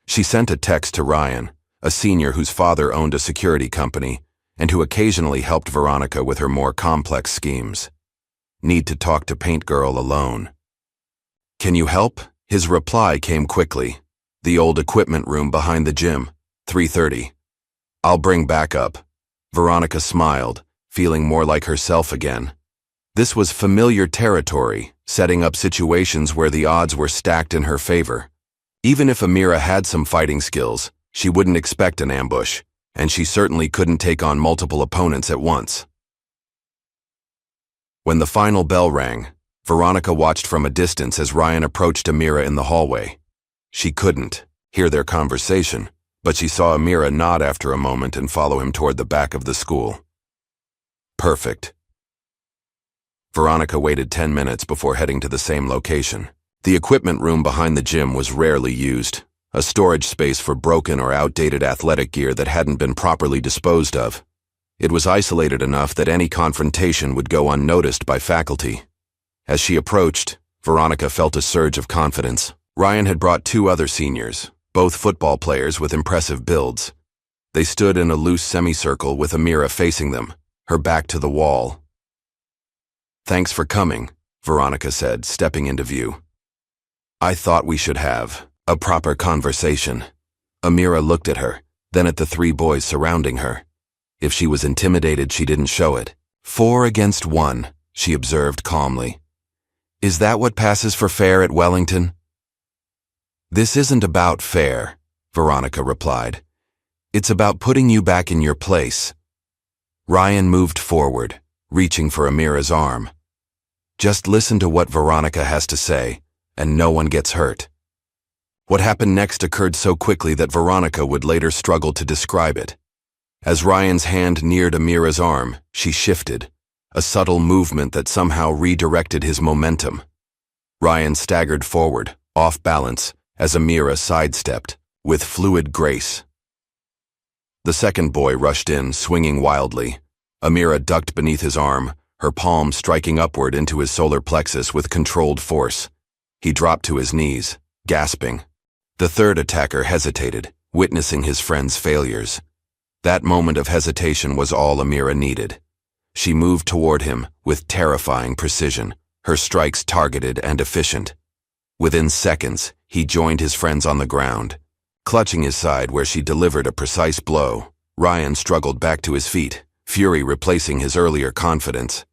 She sent a text to Ryan, a senior whose father owned a security company and who occasionally helped Veronica with her more complex schemes. Need to talk to Paint Girl alone. Can you help? His reply came quickly. The old equipment room behind the gym, 3:30. I'll bring backup. Veronica smiled, feeling more like herself again. This was familiar territory, setting up situations where the odds were stacked in her favor. Even if Amira had some fighting skills, she wouldn't expect an ambush, and she certainly couldn't take on multiple opponents at once. When the final bell rang, Veronica watched from a distance as Ryan approached Amira in the hallway. She couldn't hear their conversation, but she saw Amira nod after a moment and follow him toward the back of the school. Perfect. Veronica waited 10 minutes before heading to the same location. The equipment room behind the gym was rarely used, a storage space for broken or outdated athletic gear that hadn't been properly disposed of. It was isolated enough that any confrontation would go unnoticed by faculty. As she approached, Veronica felt a surge of confidence. Ryan had brought 2 other seniors, both football players with impressive builds. They stood in a loose semicircle with Amira facing them, her back to the wall. Thanks for coming, Veronica said, stepping into view. I thought we should have a proper conversation. Amira looked at her, then at the 3 boys surrounding her. If she was intimidated, she didn't show it. 4 against 1, she observed calmly. Is that what passes for fair at Wellington? This isn't about fair, Veronica replied. It's about putting you back in your place. Ryan moved forward, reaching for Amira's arm. Just listen to what Veronica has to say, and no one gets hurt. What happened next occurred so quickly that Veronica would later struggle to describe it. As Ryan's hand neared Amira's arm, she shifted, a subtle movement that somehow redirected his momentum. Ryan staggered forward, off balance, as Amira sidestepped, with fluid grace. The second boy rushed in, swinging wildly. Amira ducked beneath his arm, her palm striking upward into his solar plexus with controlled force. He dropped to his knees, gasping. The third attacker hesitated, witnessing his friend's failures. That moment of hesitation was all Amira needed. She moved toward him with terrifying precision, her strikes targeted and efficient. Within seconds, he joined his friends on the ground. Clutching his side where she delivered a precise blow, Ryan struggled back to his feet, fury replacing his earlier confidence.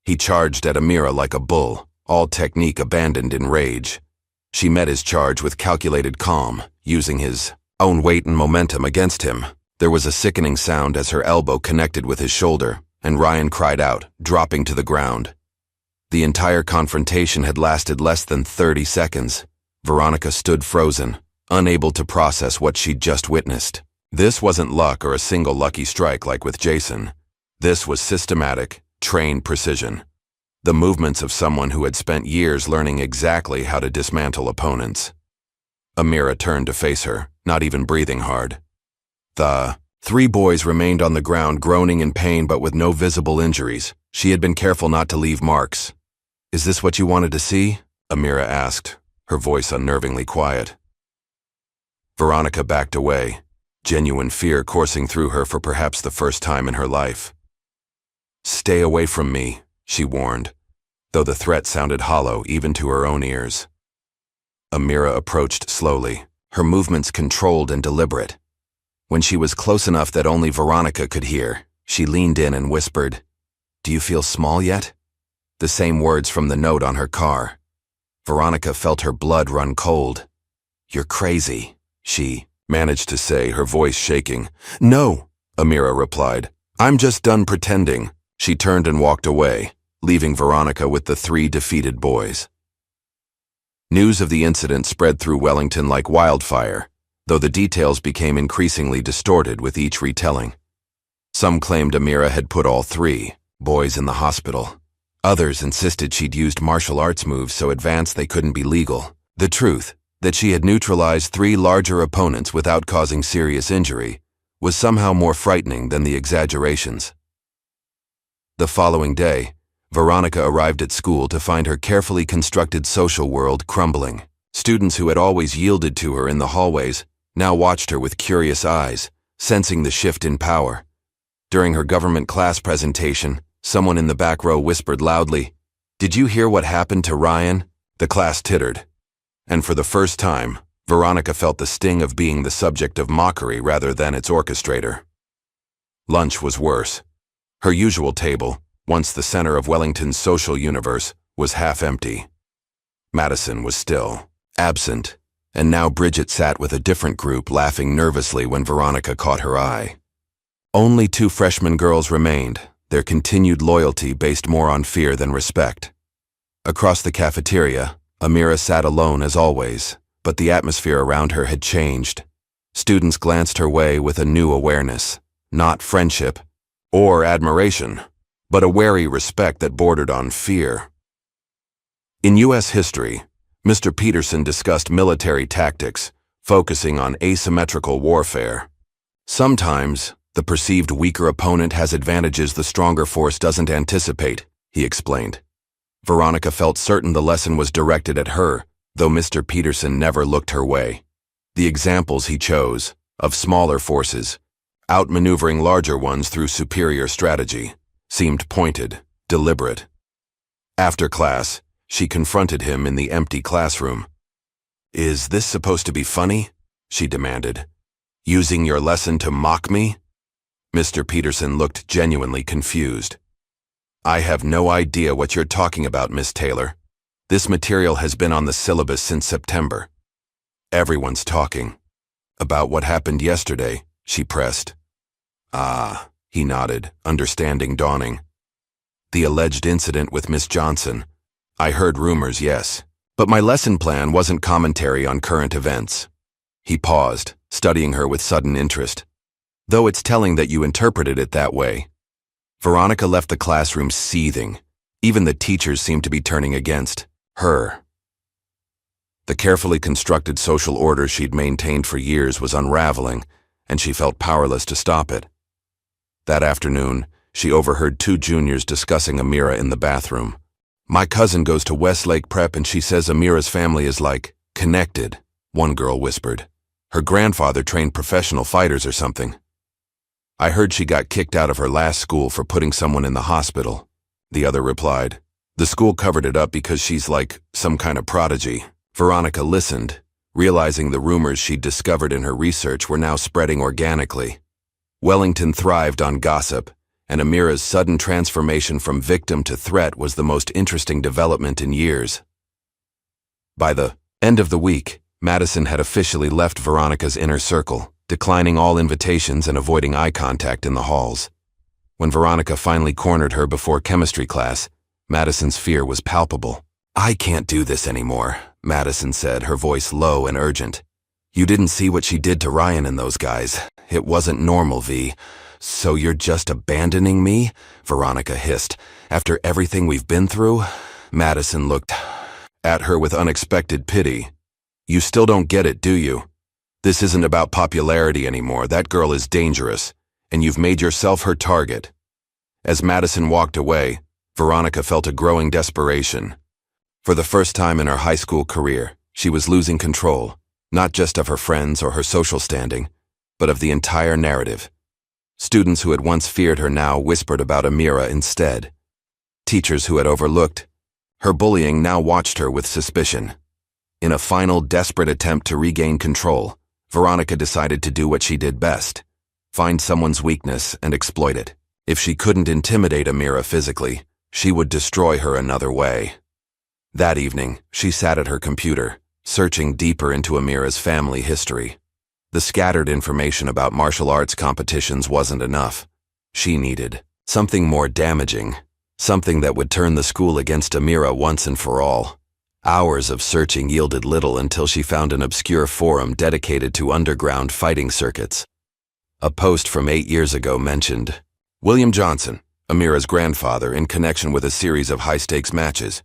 He charged at Amira like a bull, all technique abandoned in rage. She met his charge with calculated calm, using his own weight and momentum against him. There was a sickening sound as her elbow connected with his shoulder, and Ryan cried out, dropping to the ground. The entire confrontation had lasted less than 30 seconds. Veronica stood frozen, unable to process what she'd just witnessed. This wasn't luck or a single lucky strike like with Jason. This was systematic, trained precision. The movements of someone who had spent years learning exactly how to dismantle opponents. Amira turned to face her, not even breathing hard. The 3 boys remained on the ground, groaning in pain but with no visible injuries. She had been careful not to leave marks. Is this what you wanted to see? Amira asked, her voice unnervingly quiet. Veronica backed away, genuine fear coursing through her for perhaps the first time in her life. Stay away from me, she warned, though the threat sounded hollow even to her own ears. Amira approached slowly, her movements controlled and deliberate. When she was close enough that only Veronica could hear, she leaned in and whispered, "Do you feel small yet?" The same words from the note on her car. Veronica felt her blood run cold. "You're crazy," she managed to say, her voice shaking. "No," Amira replied. "I'm just done pretending." She turned and walked away, leaving Veronica with the 3 defeated boys. News of the incident spread through Wellington like wildfire, though the details became increasingly distorted with each retelling. Some claimed Amira had put all 3 boys in the hospital. Others insisted she'd used martial arts moves so advanced they couldn't be legal. The truth, that she had neutralized 3 larger opponents without causing serious injury, was somehow more frightening than the exaggerations. The following day, Veronica arrived at school to find her carefully constructed social world crumbling. Students who had always yielded to her in the hallways now watched her with curious eyes, sensing the shift in power. During her government class presentation, someone in the back row whispered loudly, "Did you hear what happened to Ryan?" The class tittered. And for the first time, Veronica felt the sting of being the subject of mockery rather than its orchestrator. Lunch was worse. Her usual table, once the center of Wellington's social universe, was half empty. Madison was still, absent, and now Bridget sat with a different group laughing nervously when Veronica caught her eye. Only 2 freshman girls remained, their continued loyalty based more on fear than respect. Across the cafeteria, Amira sat alone as always, but the atmosphere around her had changed. Students glanced her way with a new awareness, not friendship or admiration, but a wary respect that bordered on fear. In U.S. history, Mr. Peterson discussed military tactics, focusing on asymmetrical warfare. Sometimes, the perceived weaker opponent has advantages the stronger force doesn't anticipate, he explained. Veronica felt certain the lesson was directed at her, though Mr. Peterson never looked her way. The examples he chose, of smaller forces, outmaneuvering larger ones through superior strategy, seemed pointed, deliberate. After class, she confronted him in the empty classroom. "Is this supposed to be funny?" she demanded. "Using your lesson to mock me?" Mr. Peterson looked genuinely confused. "I have no idea what you're talking about, Miss Taylor. This material has been on the syllabus since September." "Everyone's talking." "About what happened yesterday," she pressed. "Ah," he nodded, understanding dawning. "The alleged incident with Miss Johnson. I heard rumors, yes. But my lesson plan wasn't commentary on current events." He paused, studying her with sudden interest. "Though it's telling that you interpreted it that way." Veronica left the classroom seething. Even the teachers seemed to be turning against her. The carefully constructed social order she'd maintained for years was unraveling, and she felt powerless to stop it. That afternoon, she overheard 2 juniors discussing Amira in the bathroom. "My cousin goes to Westlake Prep and she says Amira's family is like, connected," one girl whispered. "Her grandfather trained professional fighters or something." "I heard she got kicked out of her last school for putting someone in the hospital," the other replied. "The school covered it up because she's like some kind of prodigy." Veronica listened, realizing the rumors she'd discovered in her research were now spreading organically. Wellington thrived on gossip, and Amira's sudden transformation from victim to threat was the most interesting development in years. By the end of the week, Madison had officially left Veronica's inner circle, declining all invitations and avoiding eye contact in the halls. When Veronica finally cornered her before chemistry class, Madison's fear was palpable. "I can't do this anymore," Madison said, her voice low and urgent. "You didn't see what she did to Ryan and those guys. It wasn't normal, V. So you're just abandoning me?" Veronica hissed. "After everything we've been through?" Madison looked at her with unexpected pity. "You still don't get it, do you? This isn't about popularity anymore. That girl is dangerous, and you've made yourself her target." As Madison walked away, Veronica felt a growing desperation. For the first time in her high school career, she was losing control, not just of her friends or her social standing, but of the entire narrative. Students who had once feared her now whispered about Amira instead. Teachers who had overlooked her bullying now watched her with suspicion. In a final desperate attempt to regain control, Veronica decided to do what she did best: find someone's weakness and exploit it. If she couldn't intimidate Amira physically, she would destroy her another way. That evening, she sat at her computer, searching deeper into Amira's family history. The scattered information about martial arts competitions wasn't enough. She needed something more damaging, something that would turn the school against Amira once and for all. Hours of searching yielded little until she found an obscure forum dedicated to underground fighting circuits. A post from 8 years ago mentioned, "William Johnson, Amira's grandfather, in connection with a series of high-stakes matches.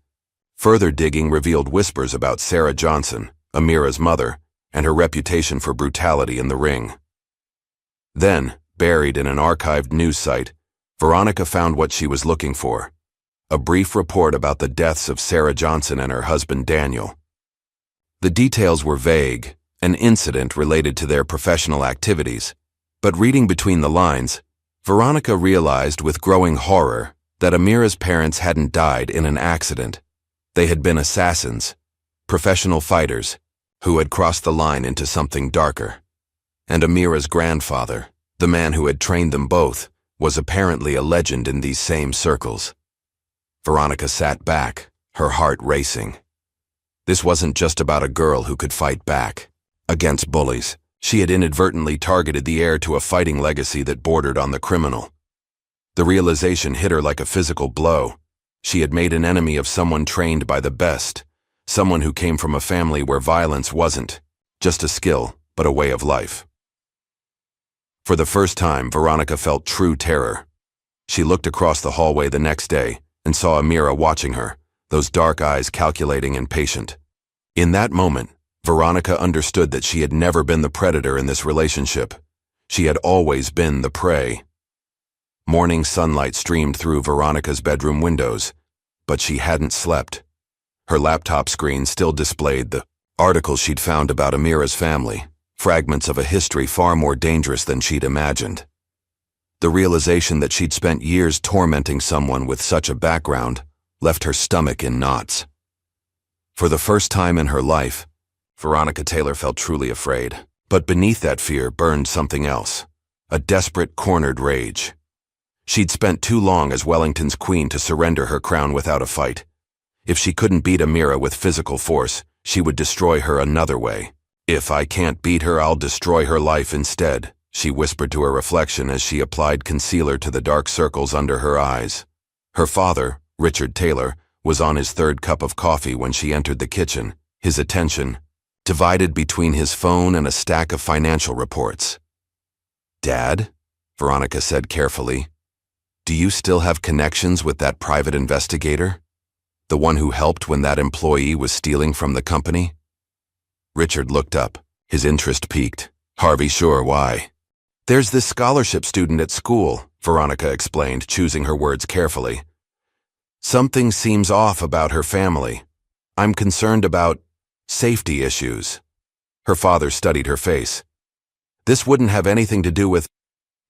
Further digging revealed whispers about Sarah Johnson, Amira's mother, and her reputation for brutality in the ring. Then, buried in an archived news site, Veronica found what she was looking for: a brief report about the deaths of Sarah Johnson and her husband Daniel. The details were vague, an incident related to their professional activities, but reading between the lines, Veronica realized with growing horror that Amira's parents hadn't died in an accident. They had been assassins, professional fighters, who had crossed the line into something darker. And Amira's grandfather, the man who had trained them both, was apparently a legend in these same circles. Veronica sat back, her heart racing. This wasn't just about a girl who could fight back against bullies. She had inadvertently targeted the heir to a fighting legacy that bordered on the criminal. The realization hit her like a physical blow. She had made an enemy of someone trained by the best, someone who came from a family where violence wasn't just a skill, but a way of life. For the first time, Veronica felt true terror. She looked across the hallway the next day and saw Amira watching her, those dark eyes calculating and patient. In that moment, Veronica understood that she had never been the predator in this relationship. She had always been the prey. Morning sunlight streamed through Veronica's bedroom windows, but she hadn't slept. Her laptop screen still displayed the articles she'd found about Amira's family, fragments of a history far more dangerous than she'd imagined. The realization that she'd spent years tormenting someone with such a background left her stomach in knots. For the first time in her life, Veronica Taylor felt truly afraid. But beneath that fear burned something else, a desperate, cornered rage. She'd spent too long as Wellington's queen to surrender her crown without a fight. If she couldn't beat Amira with physical force, she would destroy her another way. "If I can't beat her, I'll destroy her life instead," she whispered to her reflection as she applied concealer to the dark circles under her eyes. Her father, Richard Taylor, was on his third cup of coffee when she entered the kitchen, his attention divided between his phone and a stack of financial reports. "Dad," Veronica said carefully, "do you still have connections with that private investigator? The one who helped when that employee was stealing from the company?" Richard looked up, his interest piqued. "Harvey, sure, why?" "There's this scholarship student at school," Veronica explained, choosing her words carefully. "Something seems off about her family. I'm concerned about safety issues." Her father studied her face. "This wouldn't have anything to do with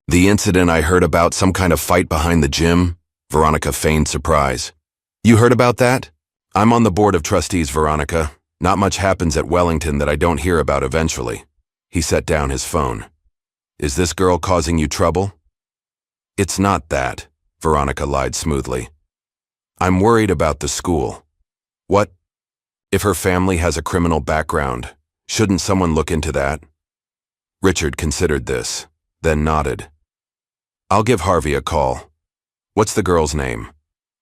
the incident I heard about, some kind of fight behind the gym?" Veronica feigned surprise. "You heard about that? I'm on the board of trustees, Veronica. Not much happens at Wellington that I don't hear about eventually." He set down his phone. "Is this girl causing you trouble?" "It's not that," Veronica lied smoothly. "I'm worried about the school." "What? If her family has a criminal background, shouldn't someone look into that?" Richard considered this, then nodded. "I'll give Harvey a call. What's the girl's name?"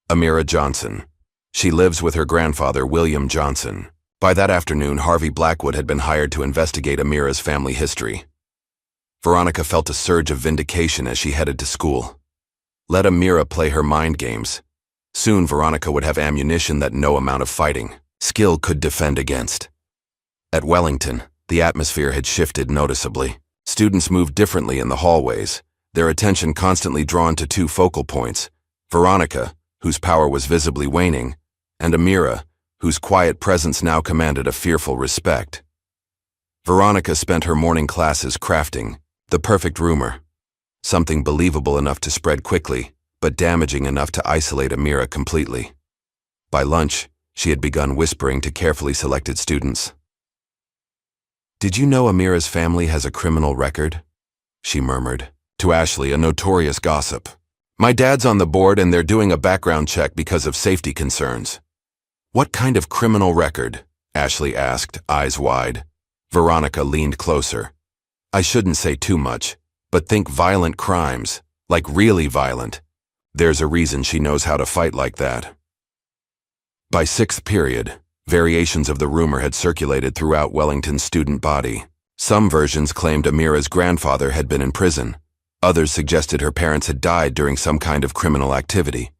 "Amira Johnson. She lives with her grandfather, William Johnson." By that afternoon, Harvey Blackwood had been hired to investigate Amira's family history. Veronica felt a surge of vindication as she headed to school. Let Amira play her mind games. Soon, Veronica would have ammunition that no amount of fighting skill could defend against. At Wellington, the atmosphere had shifted noticeably. Students moved differently in the hallways, their attention constantly drawn to two focal points: Veronica, whose power was visibly waning, and Amira, whose quiet presence now commanded a fearful respect. Veronica spent her morning classes crafting the perfect rumor, something believable enough to spread quickly, but damaging enough to isolate Amira completely. By lunch, she had begun whispering to carefully selected students. "Did you know Amira's family has a criminal record?" she murmured, to Ashley, a notorious gossip. "My dad's on the board and they're doing a background check because of safety concerns." "What kind of criminal record?" Ashley asked, eyes wide. Veronica leaned closer. "I shouldn't say too much, but think violent crimes, like really violent. There's a reason she knows how to fight like that." By sixth period, variations of the rumor had circulated throughout Wellington's student body. Some versions claimed Amira's grandfather had been in prison. Others suggested her parents had died during some kind of criminal activity.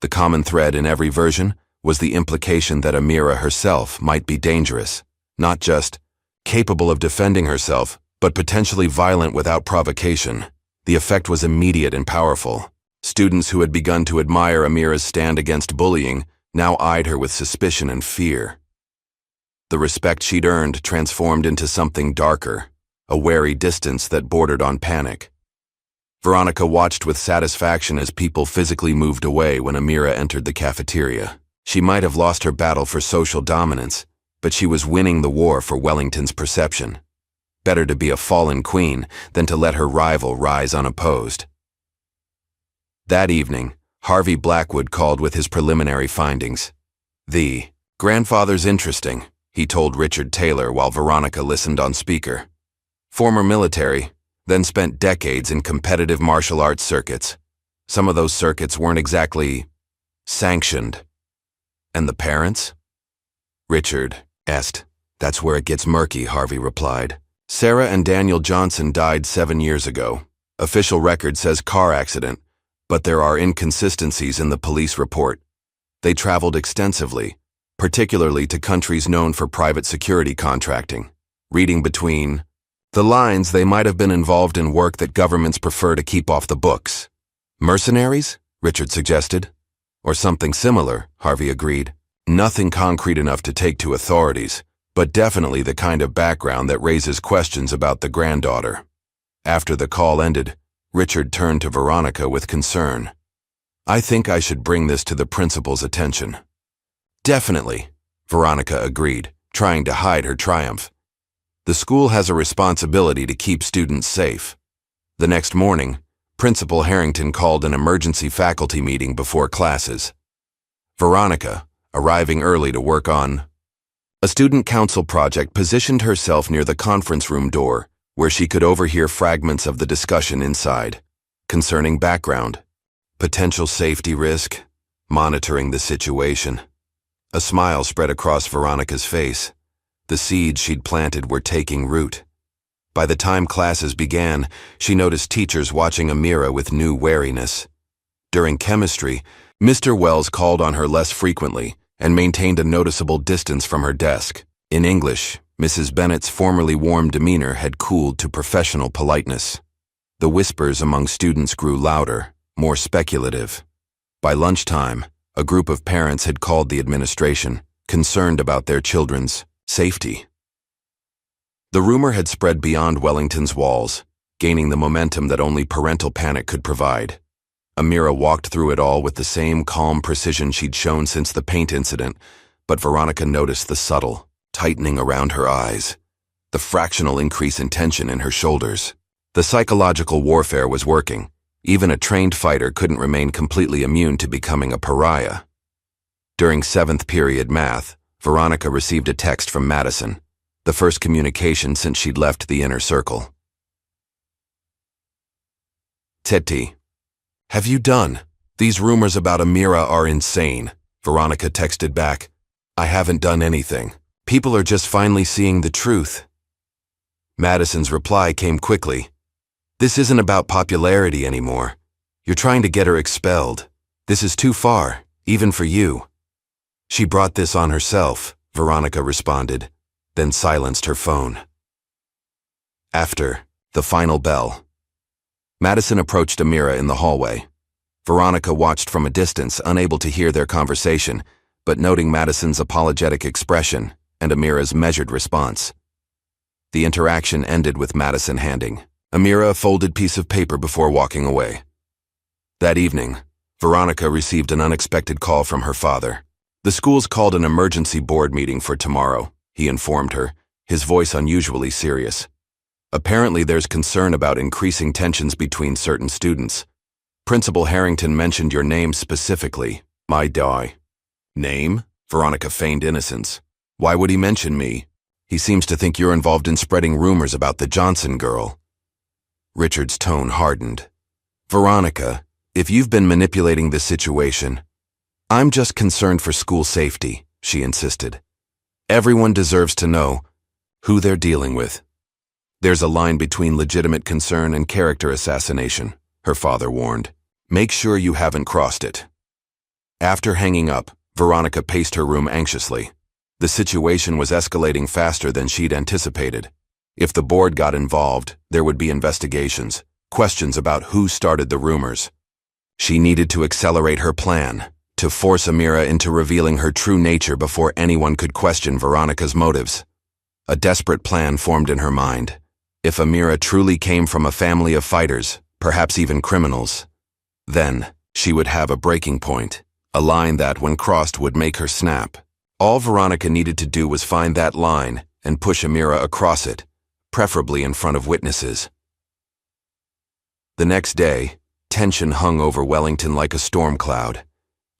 The common thread in every version was the implication that Amira herself might be dangerous, not just capable of defending herself, but potentially violent without provocation. The effect was immediate and powerful. Students who had begun to admire Amira's stand against bullying now eyed her with suspicion and fear. The respect she'd earned transformed into something darker, a wary distance that bordered on panic. Veronica watched with satisfaction as people physically moved away when Amira entered the cafeteria. She might have lost her battle for social dominance, but she was winning the war for Wellington's perception. Better to be a fallen queen than to let her rival rise unopposed. That evening, Harvey Blackwood called with his preliminary findings. "The grandfather's interesting," he told Richard Taylor while Veronica listened on speaker. "Former military, then spent decades in competitive martial arts circuits. Some of those circuits weren't exactly sanctioned." "And the parents?" Richard asked. "That's where it gets murky," Harvey replied. "Sarah and Daniel Johnson died 7 years ago. Official record says car accident, but there are inconsistencies in the police report. They traveled extensively, particularly to countries known for private security contracting. Reading between the lines, they might have been involved in work that governments prefer to keep off the books." "Mercenaries?" Richard suggested. "Or something similar," Harvey agreed. "Nothing concrete enough to take to authorities, but definitely the kind of background that raises questions about the granddaughter." After the call ended, Richard turned to Veronica with concern. "I think I should bring this to the principal's attention." "Definitely," Veronica agreed, trying to hide her triumph. "The school has a responsibility to keep students safe." The next morning, Principal Harrington called an emergency faculty meeting before classes. Veronica, arriving early to work on a student council project, positioned herself near the conference room door, where she could overhear fragments of the discussion inside. Concerning background, potential safety risk, monitoring the situation. A smile spread across Veronica's face. The seeds she'd planted were taking root. By the time classes began, she noticed teachers watching Amira with new wariness. During chemistry, Mr. Wells called on her less frequently and maintained a noticeable distance from her desk. In English, Mrs. Bennett's formerly warm demeanor had cooled to professional politeness. The whispers among students grew louder, more speculative. By lunchtime, a group of parents had called the administration, concerned about their children's safety. The rumor had spread beyond Wellington's walls, gaining the momentum that only parental panic could provide. Amira walked through it all with the same calm precision she'd shown since the paint incident, but Veronica noticed the subtle tightening around her eyes, the fractional increase in tension in her shoulders. The psychological warfare was working. Even a trained fighter couldn't remain completely immune to becoming a pariah. During 7th period math, Veronica received a text from Madison, the first communication since she'd left the inner circle. "Teddy, have you done? These rumors about Amira are insane," Veronica texted back. "I haven't done anything. People are just finally seeing the truth." Madison's reply came quickly. "This isn't about popularity anymore. You're trying to get her expelled. This is too far, even for you." "She brought this on herself," Veronica responded, then silenced her phone. After the final bell, Madison approached Amira in the hallway. Veronica watched from a distance, unable to hear their conversation, but noting Madison's apologetic expression and Amira's measured response. The interaction ended with Madison handing Amira a folded piece of paper before walking away. That evening, Veronica received an unexpected call from her father. "The school's called an emergency board meeting for tomorrow," he informed her, his voice unusually serious. "Apparently there's concern about increasing tensions between certain students. Principal Harrington mentioned your name specifically." "My die." "Name?" Veronica feigned innocence. "Why would he mention me? He seems to think you're involved in spreading rumors about the Johnson girl." Richard's tone hardened. "Veronica, if you've been manipulating this situation, I'm just concerned for school safety," she insisted. "Everyone deserves to know who they're dealing with." There's a line between legitimate concern and character assassination, her father warned. Make sure you haven't crossed it. After hanging up, Veronica paced her room anxiously. The situation was escalating faster than she'd anticipated. If the board got involved, there would be investigations, questions about who started the rumors. She needed to accelerate her plan, to force Amira into revealing her true nature before anyone could question Veronica's motives. A desperate plan formed in her mind. If Amira truly came from a family of fighters, perhaps even criminals, then she would have a breaking point, a line that, when crossed, would make her snap. All Veronica needed to do was find that line and push Amira across it, preferably in front of witnesses. The next day, tension hung over Wellington like a storm cloud.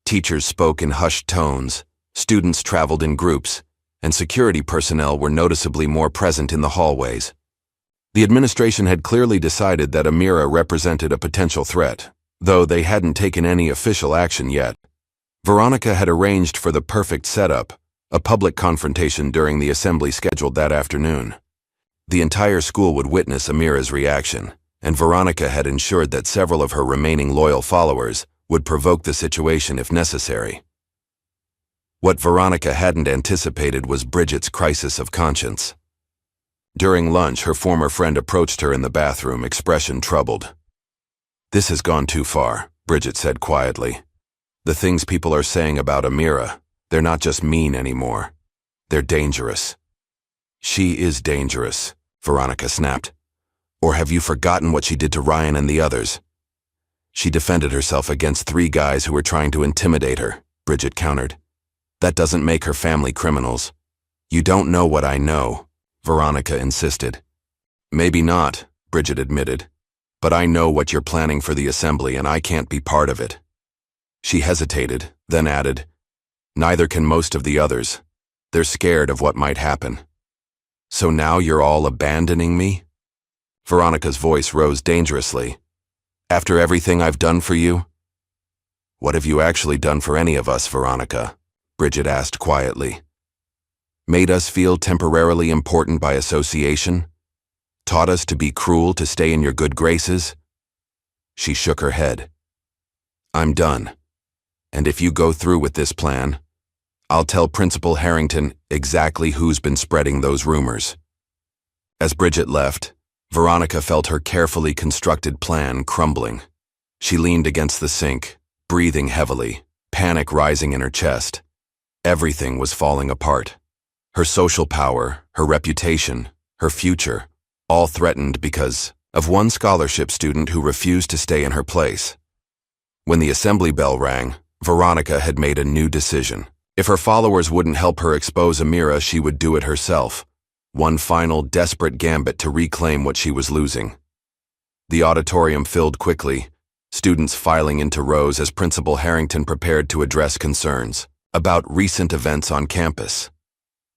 Teachers spoke in hushed tones, students traveled in groups, and security personnel were noticeably more present in the hallways. The administration had clearly decided that Amira represented a potential threat, though they hadn't taken any official action yet. Veronica had arranged for the perfect setup, a public confrontation during the assembly scheduled that afternoon. The entire school would witness Amira's reaction, and Veronica had ensured that several of her remaining loyal followers would provoke the situation if necessary. What Veronica hadn't anticipated was Bridget's crisis of conscience. During lunch, her former friend approached her in the bathroom, expression troubled. "This has gone too far," Bridget said quietly. "The things people are saying about Amira, they're not just mean anymore. They're dangerous." "She is dangerous," Veronica snapped. "Or have you forgotten what she did to Ryan and the others?" "She defended herself against 3 guys who were trying to intimidate her," Bridget countered. "That doesn't make her family criminals." "You don't know what I know," Veronica insisted. "Maybe not," Bridget admitted. "But I know what you're planning for the assembly, and I can't be part of it." She hesitated, then added, "Neither can most of the others. They're scared of what might happen." "So now you're all abandoning me?" Veronica's voice rose dangerously. "After everything I've done for you?" "What have you actually done for any of us, Veronica?" Bridget asked quietly. "Made us feel temporarily important by association? Taught us to be cruel to stay in your good graces?" She shook her head. "I'm done. And if you go through with this plan, I'll tell Principal Harrington exactly who's been spreading those rumors." As Bridget left, Veronica felt her carefully constructed plan crumbling. She leaned against the sink, breathing heavily, panic rising in her chest. Everything was falling apart. Her social power, her reputation, her future, all threatened because of one scholarship student who refused to stay in her place. When the assembly bell rang, Veronica had made a new decision. If her followers wouldn't help her expose Amira, she would do it herself. One final, desperate gambit to reclaim what she was losing. The auditorium filled quickly, students filing into rows as Principal Harrington prepared to address concerns about recent events on campus.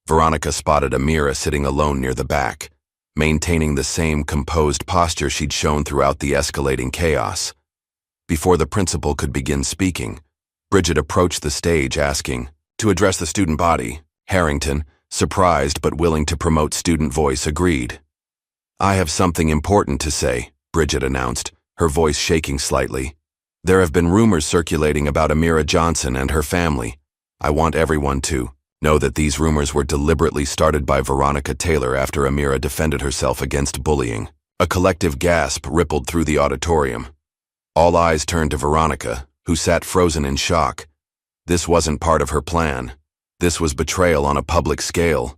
Veronica spotted Amira sitting alone near the back, maintaining the same composed posture she'd shown throughout the escalating chaos. Before the principal could begin speaking, Bridget approached the stage asking to address the student body. Harrington, surprised but willing to promote student voice, agreed. "I have something important to say," Bridget announced, her voice shaking slightly. "There have been rumors circulating about Amira Johnson and her family. I want everyone to know that these rumors were deliberately started by Veronica Taylor after Amira defended herself against bullying." A collective gasp rippled through the auditorium. All eyes turned to Veronica, who sat frozen in shock. This wasn't part of her plan. This was betrayal on a public scale.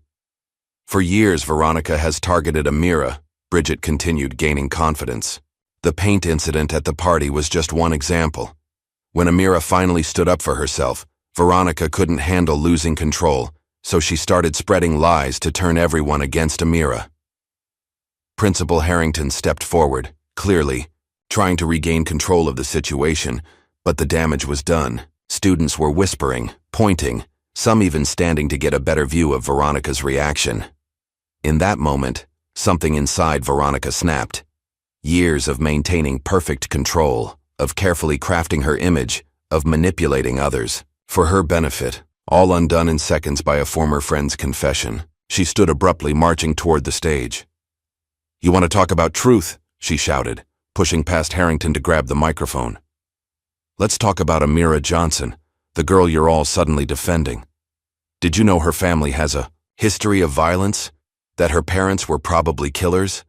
"For years, Veronica has targeted Amira," Bridget continued, gaining confidence. "The paint incident at the party was just one example. When Amira finally stood up for herself, Veronica couldn't handle losing control, so she started spreading lies to turn everyone against Amira." Principal Harrington stepped forward, clearly trying to regain control of the situation, but the damage was done. Students were whispering, pointing, some even standing to get a better view of Veronica's reaction. In that moment, something inside Veronica snapped. Years of maintaining perfect control, of carefully crafting her image, of manipulating others for her benefit, all undone in seconds by a former friend's confession. She stood abruptly, marching toward the stage. "You want to talk about truth?" she shouted, pushing past Harrington to grab the microphone. "Let's talk about Amira Johnson, the girl you're all suddenly defending. Did you know her family has a history of violence? That her parents were probably killers?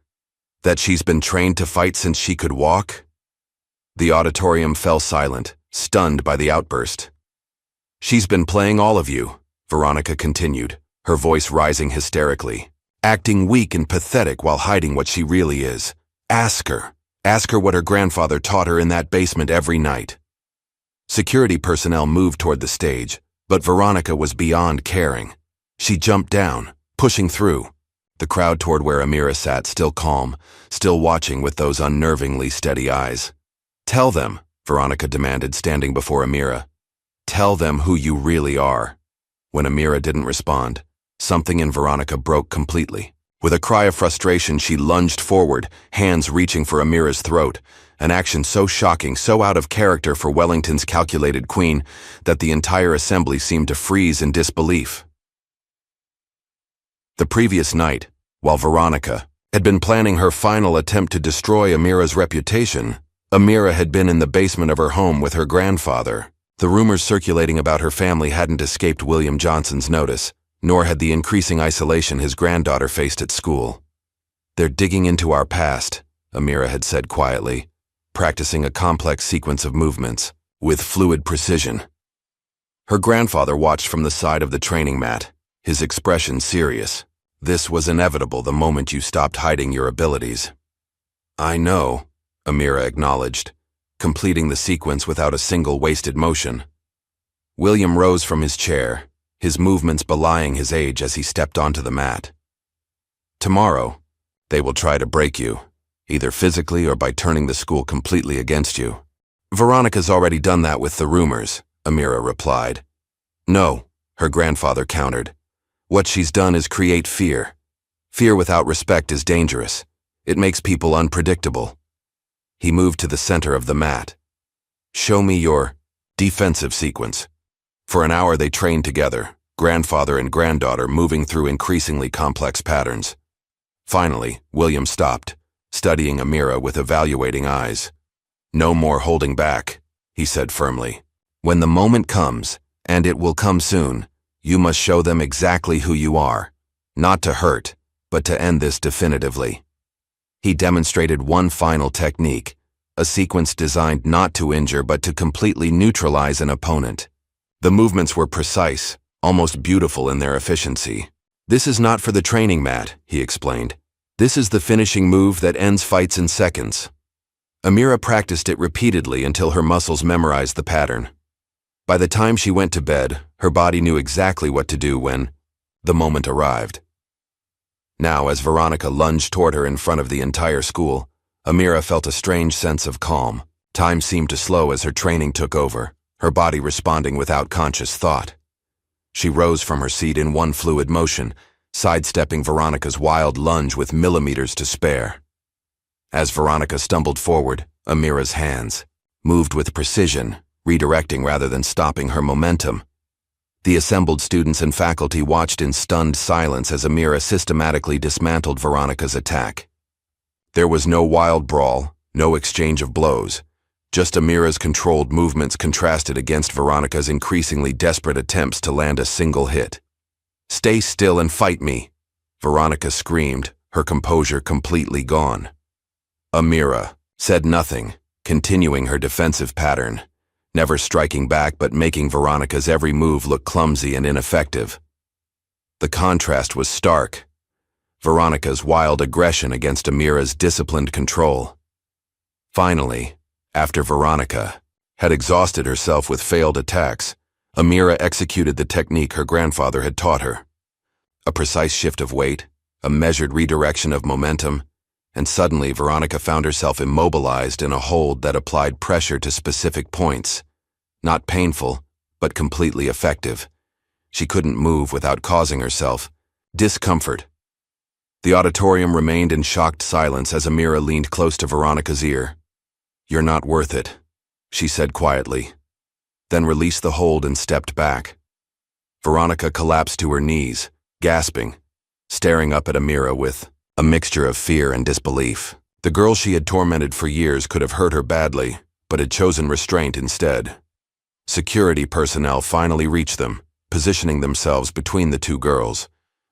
That she's been trained to fight since she could walk?" The auditorium fell silent, stunned by the outburst. "She's been playing all of you," Veronica continued, her voice rising hysterically, "acting weak and pathetic while hiding what she really is. Ask her. Ask her what her grandfather taught her in that basement every night." Security personnel moved toward the stage, but Veronica was beyond caring. She jumped down, pushing through, the crowd toward where Amira sat, still calm, still watching with those unnervingly steady eyes. "Tell them," Veronica demanded, standing before Amira. "Tell them who you really are." When Amira didn't respond, something in Veronica broke completely. With a cry of frustration, she lunged forward, hands reaching for Amira's throat, an action so shocking, so out of character for Wellington's calculated queen, that the entire assembly seemed to freeze in disbelief. The previous night, while Veronica had been planning her final attempt to destroy Amira's reputation, Amira had been in the basement of her home with her grandfather. The rumors circulating about her family hadn't escaped William Johnson's notice, nor had the increasing isolation his granddaughter faced at school. "They're digging into our past," Amira had said quietly, practicing a complex sequence of movements, with fluid precision. Her grandfather watched from the side of the training mat, his expression serious. "This was inevitable the moment you stopped hiding your abilities." "I know," Amira acknowledged, completing the sequence without a single wasted motion. William rose from his chair, his movements belying his age as he stepped onto the mat. "Tomorrow, they will try to break you, either physically or by turning the school completely against you." "Veronica's already done that with the rumors," Amira replied. "No," her grandfather countered. "What she's done is create fear. Fear without respect is dangerous. It makes people unpredictable." He moved to the center of the mat. "Show me your defensive sequence." For an hour they trained together, grandfather and granddaughter moving through increasingly complex patterns. Finally, William stopped, studying Amira with evaluating eyes. "No more holding back," he said firmly. "When the moment comes, and it will come soon, you must show them exactly who you are, not to hurt, but to end this definitively." He demonstrated one final technique, a sequence designed not to injure but to completely neutralize an opponent. The movements were precise, almost beautiful in their efficiency. "This is not for the training mat," he explained. "This is the finishing move that ends fights in seconds." Amira practiced it repeatedly until her muscles memorized the pattern. By the time she went to bed, her body knew exactly what to do when the moment arrived. Now, as Veronica lunged toward her in front of the entire school, Amira felt a strange sense of calm. Time seemed to slow as her training took over, her body responding without conscious thought. She rose from her seat in one fluid motion, sidestepping Veronica's wild lunge with millimeters to spare. As Veronica stumbled forward, Amira's hands moved with precision, redirecting rather than stopping her momentum. The assembled students and faculty watched in stunned silence as Amira systematically dismantled Veronica's attack. There was no wild brawl, no exchange of blows. Just Amira's controlled movements contrasted against Veronica's increasingly desperate attempts to land a single hit. "Stay still and fight me," Veronica screamed, her composure completely gone. Amira said nothing, continuing her defensive pattern, never striking back but making Veronica's every move look clumsy and ineffective. The contrast was stark. Veronica's wild aggression against Amira's disciplined control. Finally, after Veronica had exhausted herself with failed attacks, Amira executed the technique her grandfather had taught her. A precise shift of weight, a measured redirection of momentum, and suddenly Veronica found herself immobilized in a hold that applied pressure to specific points. Not painful, but completely effective. She couldn't move without causing herself discomfort. The auditorium remained in shocked silence as Amira leaned close to Veronica's ear. "You're not worth it," she said quietly, then released the hold and stepped back. Veronica collapsed to her knees, gasping, staring up at Amira with a mixture of fear and disbelief. The girl she had tormented for years could have hurt her badly, but had chosen restraint instead. Security personnel finally reached them, positioning themselves between the two girls,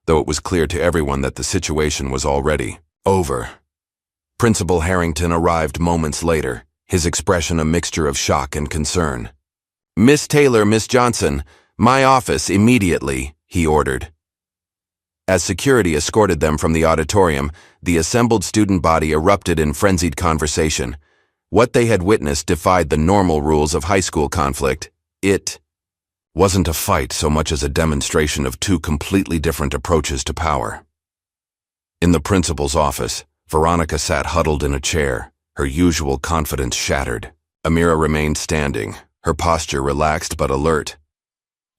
though it was clear to everyone that the situation was already over. Principal Harrington arrived moments later, his expression a mixture of shock and concern. "Miss Taylor, Miss Johnson, my office immediately," he ordered. As security escorted them from the auditorium, the assembled student body erupted in frenzied conversation. What they had witnessed defied the normal rules of high school conflict. It wasn't a fight so much as a demonstration of two completely different approaches to power. In the principal's office, Veronica sat huddled in a chair, her usual confidence shattered. Amira remained standing, her posture relaxed but alert.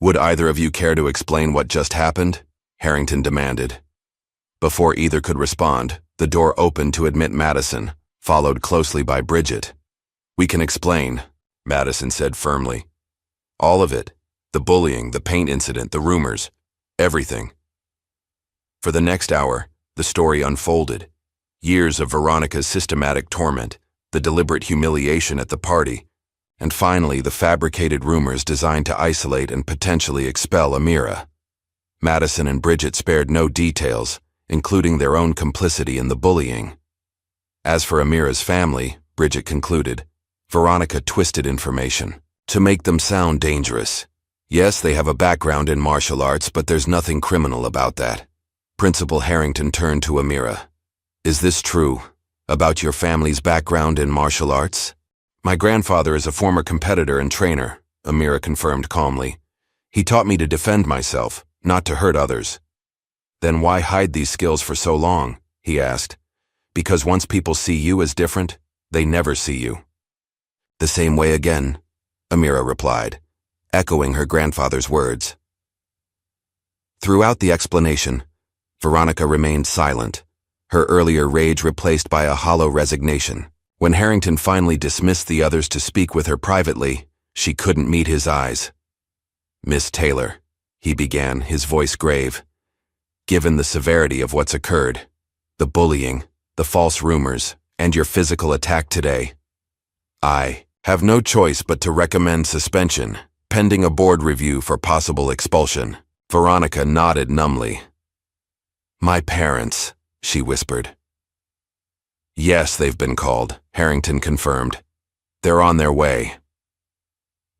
"Would either of you care to explain what just happened?" Harrington demanded. Before either could respond, the door opened to admit Madison, followed closely by Bridget. "We can explain," Madison said firmly. "All of it. The bullying, the paint incident, the rumors. Everything." For the next hour, the story unfolded. Years of Veronica's systematic torment, the deliberate humiliation at the party, and finally the fabricated rumors designed to isolate and potentially expel Amira. Madison and Bridget spared no details, including their own complicity in the bullying. As for Amira's family, Bridget concluded, Veronica twisted information to make them sound dangerous. Yes, they have a background in martial arts, but there's nothing criminal about that. Principal Harrington turned to Amira. "Is this true, about your family's background in martial arts?" "My grandfather is a former competitor and trainer," Amira confirmed calmly. "He taught me to defend myself, not to hurt others." "Then why hide these skills for so long?" he asked. "Because once people see you as different, they never see you." "The same way again," Amira replied, echoing her grandfather's words. Throughout the explanation, Veronica remained silent, her earlier rage replaced by a hollow resignation. When Harrington finally dismissed the others to speak with her privately, she couldn't meet his eyes. "Miss Taylor," he began, his voice grave, "given the severity of what's occurred, the bullying, the false rumors, and your physical attack today, I have no choice but to recommend suspension, pending a board review for possible expulsion." Veronica nodded numbly. "My parents," she whispered. "Yes, they've been called," Harrington confirmed. "They're on their way."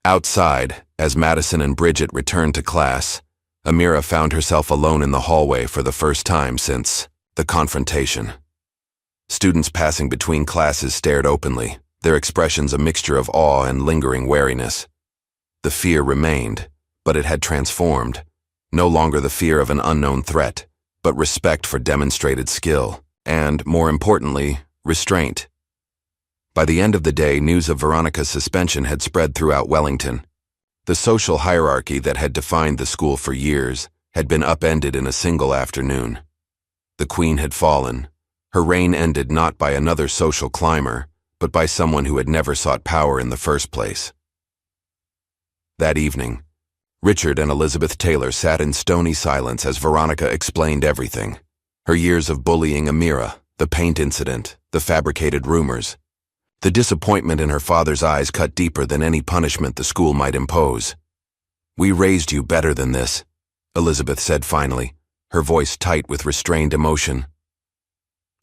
Outside, as Madison and Bridget returned to class, Amira found herself alone in the hallway for the first time since the confrontation. Students passing between classes stared openly, their expressions a mixture of awe and lingering wariness. The fear remained, but it had transformed, no longer the fear of an unknown threat, but respect for demonstrated skill, and, more importantly, restraint. By the end of the day, news of Veronica's suspension had spread throughout Wellington. The social hierarchy that had defined the school for years had been upended in a single afternoon. The queen had fallen, her reign ended not by another social climber, but by someone who had never sought power in the first place. That evening, Richard and Elizabeth Taylor sat in stony silence as Veronica explained everything. Her years of bullying Amira, the paint incident, the fabricated rumors. The disappointment in her father's eyes cut deeper than any punishment the school might impose. "We raised you better than this," Elizabeth said finally, her voice tight with restrained emotion.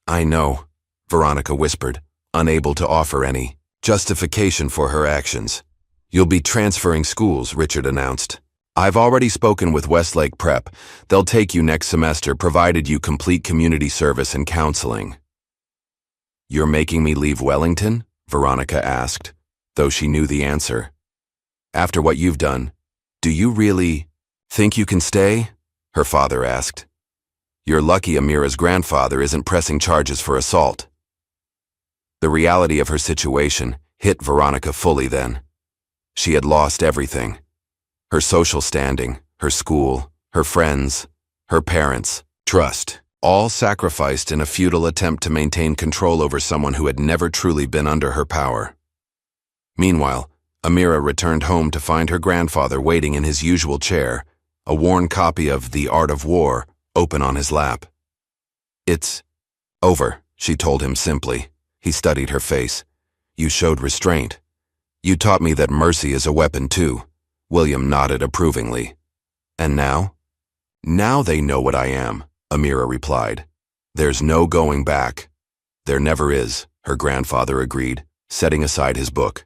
"I know," Veronica whispered, unable to offer any justification for her actions. "You'll be transferring schools," Richard announced. "I've already spoken with Westlake Prep. They'll take you next semester, provided you complete community service and counseling." "You're making me leave Wellington?" Veronica asked, though she knew the answer. "After what you've done, do you really think you can stay?" her father asked. "You're lucky Amira's grandfather isn't pressing charges for assault." The reality of her situation hit Veronica fully then. She had lost everything. Her social standing, her school, her friends, her parents, trust, all sacrificed in a futile attempt to maintain control over someone who had never truly been under her power. Meanwhile, Amira returned home to find her grandfather waiting in his usual chair, a worn copy of The Art of War open on his lap. "It's Over, she told him simply. He studied her face. You showed restraint. You taught me that mercy is a weapon too. William nodded approvingly. And now? Now they know what I am, Amira replied. There's no going back. There never is, her grandfather agreed, setting aside his book.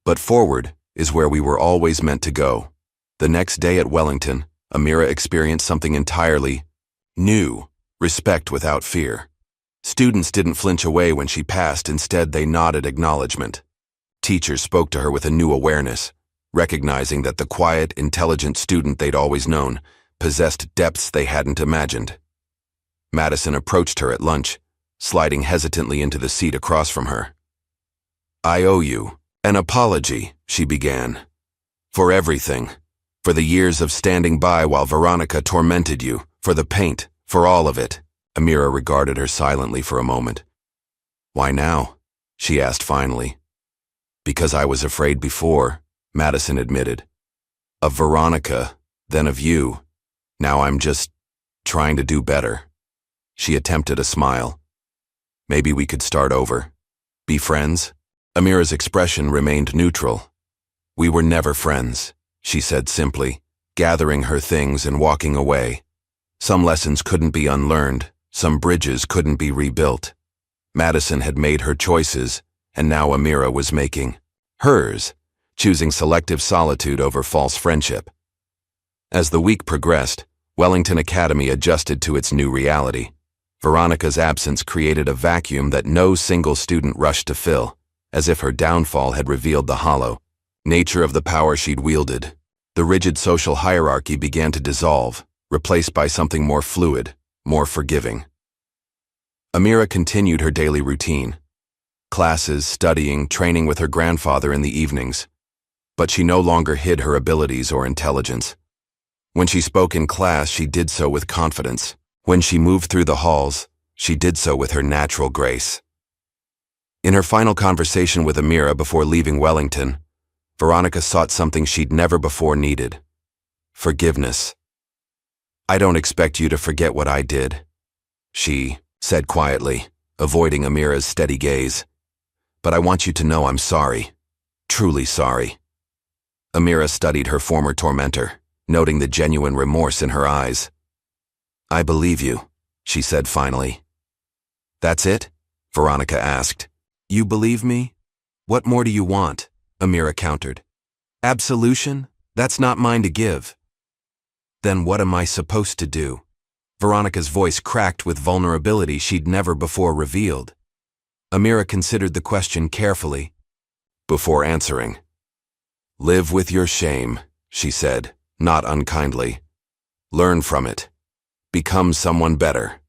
But forward is where we were always meant to go. The next day at Wellington, Amira experienced something entirely new, respect without fear. Students didn't flinch away when she passed, instead they nodded acknowledgement. Teachers spoke to her with a new awareness, recognizing that the quiet, intelligent student they'd always known possessed depths they hadn't imagined. Madison approached her at lunch, sliding hesitantly into the seat across from her. I owe you an apology, she began. For everything. For the years of standing by while Veronica tormented you. For the paint. For all of it. Amira regarded her silently for a moment. Why now? She asked finally. Because I was afraid before, Madison admitted. Of Veronica, then of you. Now I'm just trying to do better. She attempted a smile. Maybe we could start over. Be friends? Amira's expression remained neutral. We were never friends, she said simply, gathering her things and walking away. Some lessons couldn't be unlearned, some bridges couldn't be rebuilt. Madison had made her choices, and now Amira was making hers, choosing selective solitude over false friendship. As the week progressed, Wellington Academy adjusted to its new reality. Veronica's absence created a vacuum that no single student rushed to fill, as if her downfall had revealed the hollow nature of the power she'd wielded. The rigid social hierarchy began to dissolve, replaced by something more fluid, more forgiving. Amira continued her daily routine. Classes, studying, training with her grandfather in the evenings. But she no longer hid her abilities or intelligence. When she spoke in class, she did so with confidence. When she moved through the halls, she did so with her natural grace. In her final conversation with Amira before leaving Wellington, Veronica sought something she'd never before needed. Forgiveness. I don't expect you to forget what I did, she said quietly, avoiding Amira's steady gaze. But I want you to know I'm sorry. Truly sorry. Amira studied her former tormentor, noting the genuine remorse in her eyes. I believe you, she said finally. That's it? Veronica asked. You believe me? What more do you want? Amira countered. Absolution? That's not mine to give. Then what am I supposed to do? Veronica's voice cracked with vulnerability she'd never before revealed. Amira considered the question carefully before answering. Live with your shame, she said, not unkindly. Learn from it. Become someone better.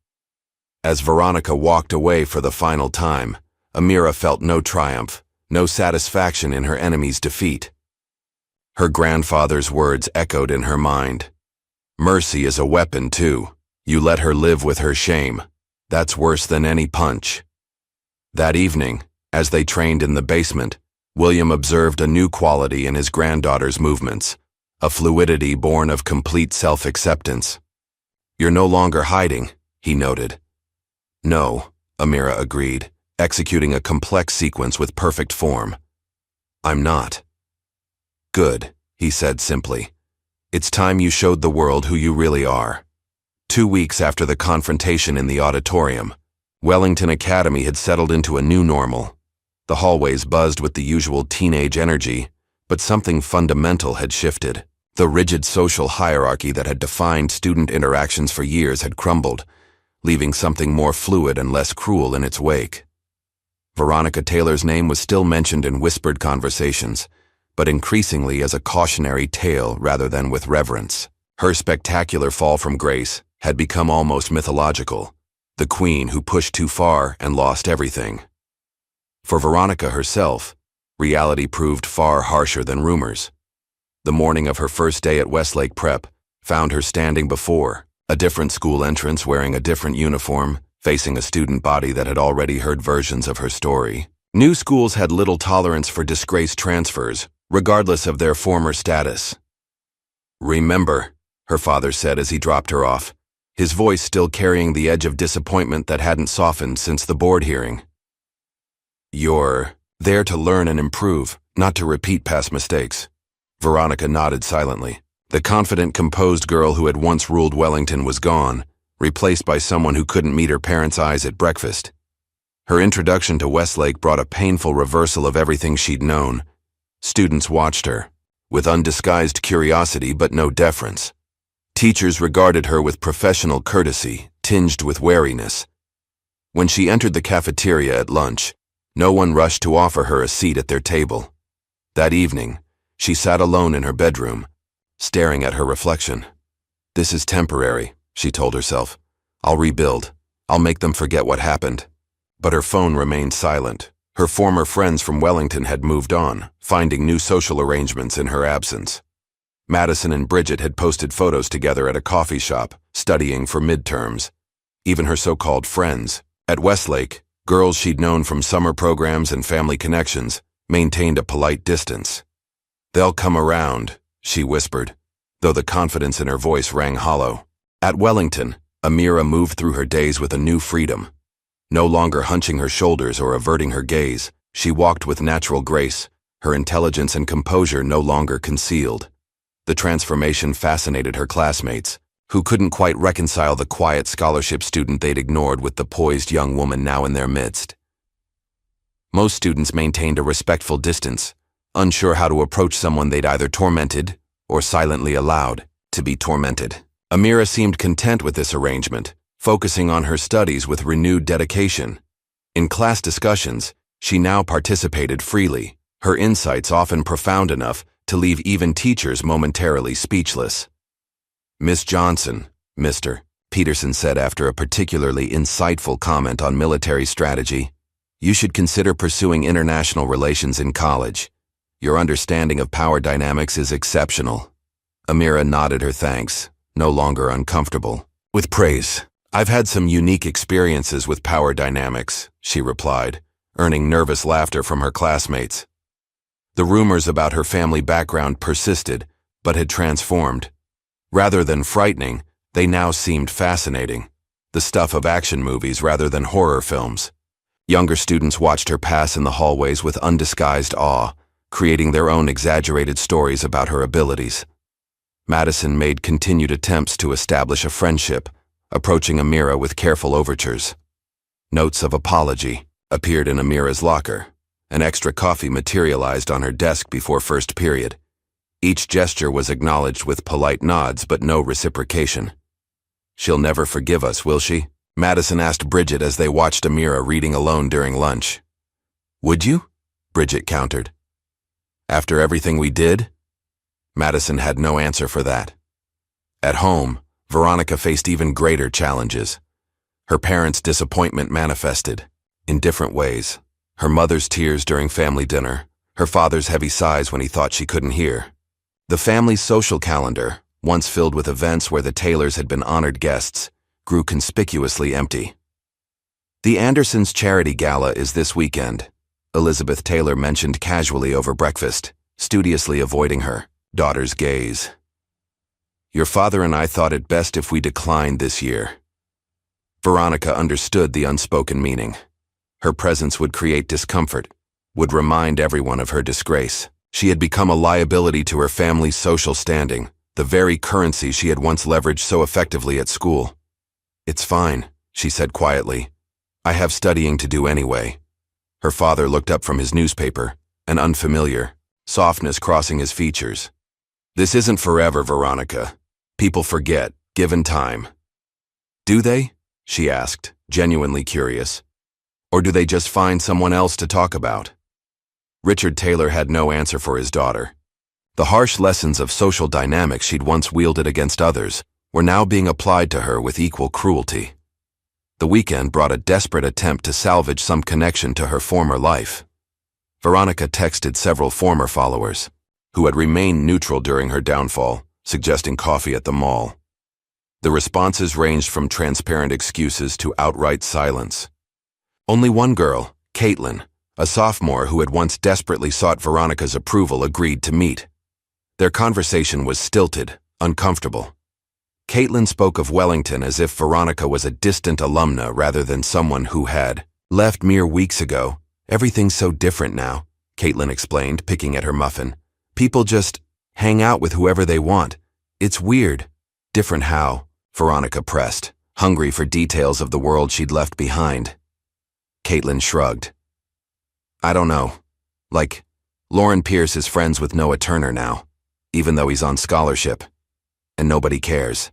As Veronica walked away for the final time, Amira felt no triumph, no satisfaction in her enemy's defeat. Her grandfather's words echoed in her mind. Mercy is a weapon, too. You let her live with her shame. That's worse than any punch. That evening, as they trained in the basement, William observed a new quality in his granddaughter's movements, a fluidity born of complete self-acceptance. You're no longer hiding, he noted. No, Amira agreed, executing a complex sequence with perfect form. I'm not. Good, he said simply. It's time you showed the world who you really are. 2 weeks after the confrontation in the auditorium, Wellington Academy had settled into a new normal. The hallways buzzed with the usual teenage energy, but something fundamental had shifted. The rigid social hierarchy that had defined student interactions for years had crumbled, leaving something more fluid and less cruel in its wake. Veronica Taylor's name was still mentioned in whispered conversations, but increasingly as a cautionary tale rather than with reverence. Her spectacular fall from grace had become almost mythological, the queen who pushed too far and lost everything. For Veronica herself, reality proved far harsher than rumors. The morning of her first day at Westlake Prep found her standing before a different school entrance wearing a different uniform, facing a student body that had already heard versions of her story. New schools had little tolerance for disgraced transfers, regardless of their former status. Remember, her father said as he dropped her off, his voice still carrying the edge of disappointment that hadn't softened since the board hearing. "You're there to learn and improve, not to repeat past mistakes." Veronica nodded silently. The confident, composed girl who had once ruled Wellington was gone, replaced by someone who couldn't meet her parents' eyes at breakfast. Her introduction to Westlake brought a painful reversal of everything she'd known. Students watched her, with undisguised curiosity but no deference. Teachers regarded her with professional courtesy, tinged with wariness. When she entered the cafeteria at lunch, no one rushed to offer her a seat at their table. That evening, she sat alone in her bedroom, staring at her reflection. "This is temporary," she told herself. "I'll rebuild. I'll make them forget what happened." But her phone remained silent. Her former friends from Wellington had moved on, finding new social arrangements in her absence. Madison and Bridget had posted photos together at a coffee shop, studying for midterms. Even her so-called friends at Westlake, girls she'd known from summer programs and family connections, maintained a polite distance. "They'll come around," she whispered, though the confidence in her voice rang hollow. At Wellington, Amira moved through her days with a new freedom. No longer hunching her shoulders or averting her gaze, she walked with natural grace, her intelligence and composure no longer concealed. The transformation fascinated her classmates, who couldn't quite reconcile the quiet scholarship student they'd ignored with the poised young woman now in their midst. Most students maintained a respectful distance, unsure how to approach someone they'd either tormented or silently allowed to be tormented. Amira seemed content with this arrangement, focusing on her studies with renewed dedication. In class discussions, she now participated freely, her insights often profound enough to leave even teachers momentarily speechless. "Miss Johnson," Mr. Peterson said after a particularly insightful comment on military strategy, "you should consider pursuing international relations in college. Your understanding of power dynamics is exceptional." Amira nodded her thanks, no longer uncomfortable with praise. "I've had some unique experiences with power dynamics," she replied, earning nervous laughter from her classmates. The rumors about her family background persisted, but had transformed. Rather than frightening, they now seemed fascinating, the stuff of action movies rather than horror films. Younger students watched her pass in the hallways with undisguised awe, creating their own exaggerated stories about her abilities. Madison made continued attempts to establish a friendship, approaching Amira with careful overtures. Notes of apology appeared in Amira's locker. An extra coffee materialized on her desk before first period. Each gesture was acknowledged with polite nods but no reciprocation. "She'll never forgive us, will she?" Madison asked Bridget as they watched Amira reading alone during lunch. "Would you?" Bridget countered. "After everything we did?" Madison had no answer for that. At home, Veronica faced even greater challenges. Her parents' disappointment manifested in different ways. Her mother's tears during family dinner, her father's heavy sighs when he thought she couldn't hear. The family's social calendar, once filled with events where the Taylors had been honored guests, grew conspicuously empty. "The Andersons' charity gala is this weekend," Elizabeth Taylor mentioned casually over breakfast, studiously avoiding her daughter's gaze. "Your father and I thought it best if we declined this year." Veronica understood the unspoken meaning. Her presence would create discomfort, would remind everyone of her disgrace. She had become a liability to her family's social standing, the very currency she had once leveraged so effectively at school. "It's fine," she said quietly. "I have studying to do anyway." Her father looked up from his newspaper, an unfamiliar softness crossing his features. "This isn't forever, Veronica. People forget, given time." "Do they?" she asked, genuinely curious. "Or do they just find someone else to talk about?" Richard Taylor had no answer for his daughter. The harsh lessons of social dynamics she'd once wielded against others were now being applied to her with equal cruelty. The weekend brought a desperate attempt to salvage some connection to her former life. Veronica texted several former followers, who had remained neutral during her downfall, suggesting coffee at the mall. The responses ranged from transparent excuses to outright silence. Only one girl, Caitlin, a sophomore who had once desperately sought Veronica's approval, agreed to meet. Their conversation was stilted, uncomfortable. Caitlin spoke of Wellington as if Veronica was a distant alumna rather than someone who had left mere weeks ago. Everything's so different now, Caitlin explained, picking at her muffin. People just hang out with whoever they want. It's weird. Different how? Veronica pressed, hungry for details of the world she'd left behind. Caitlin shrugged. I don't know. Like, Lauren Pierce is friends with Noah Turner now, even though he's on scholarship. And nobody cares.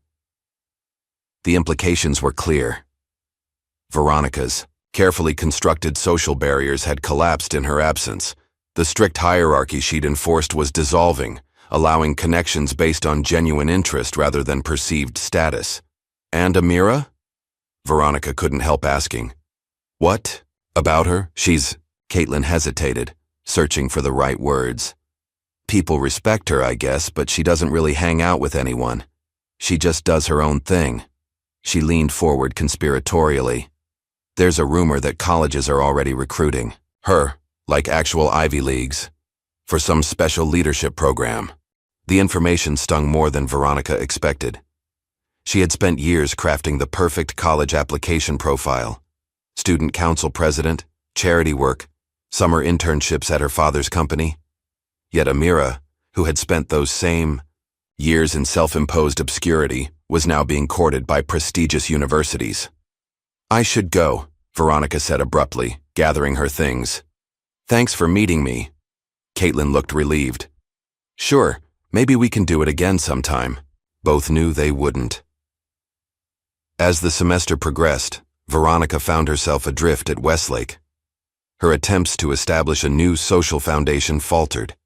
The implications were clear. Veronica's carefully constructed social barriers had collapsed in her absence. The strict hierarchy she'd enforced was dissolving, allowing connections based on genuine interest rather than perceived status. And Amira? Veronica couldn't help asking. What? About her? Caitlin hesitated, searching for the right words. People respect her, I guess, but she doesn't really hang out with anyone. She just does her own thing. She leaned forward conspiratorially. There's a rumor that colleges are already recruiting her, like actual Ivy Leagues, for some special leadership program. The information stung more than Veronica expected. She had spent years crafting the perfect college application profile. Student council president, charity work, summer internships at her father's company. Yet Amira, who had spent those same years in self-imposed obscurity, was now being courted by prestigious universities. I should go, Veronica said abruptly, gathering her things. Thanks for meeting me. Caitlin looked relieved. Sure, maybe we can do it again sometime. Both knew they wouldn't. As the semester progressed, Veronica found herself adrift at Westlake. Her attempts to establish a new social foundation faltered.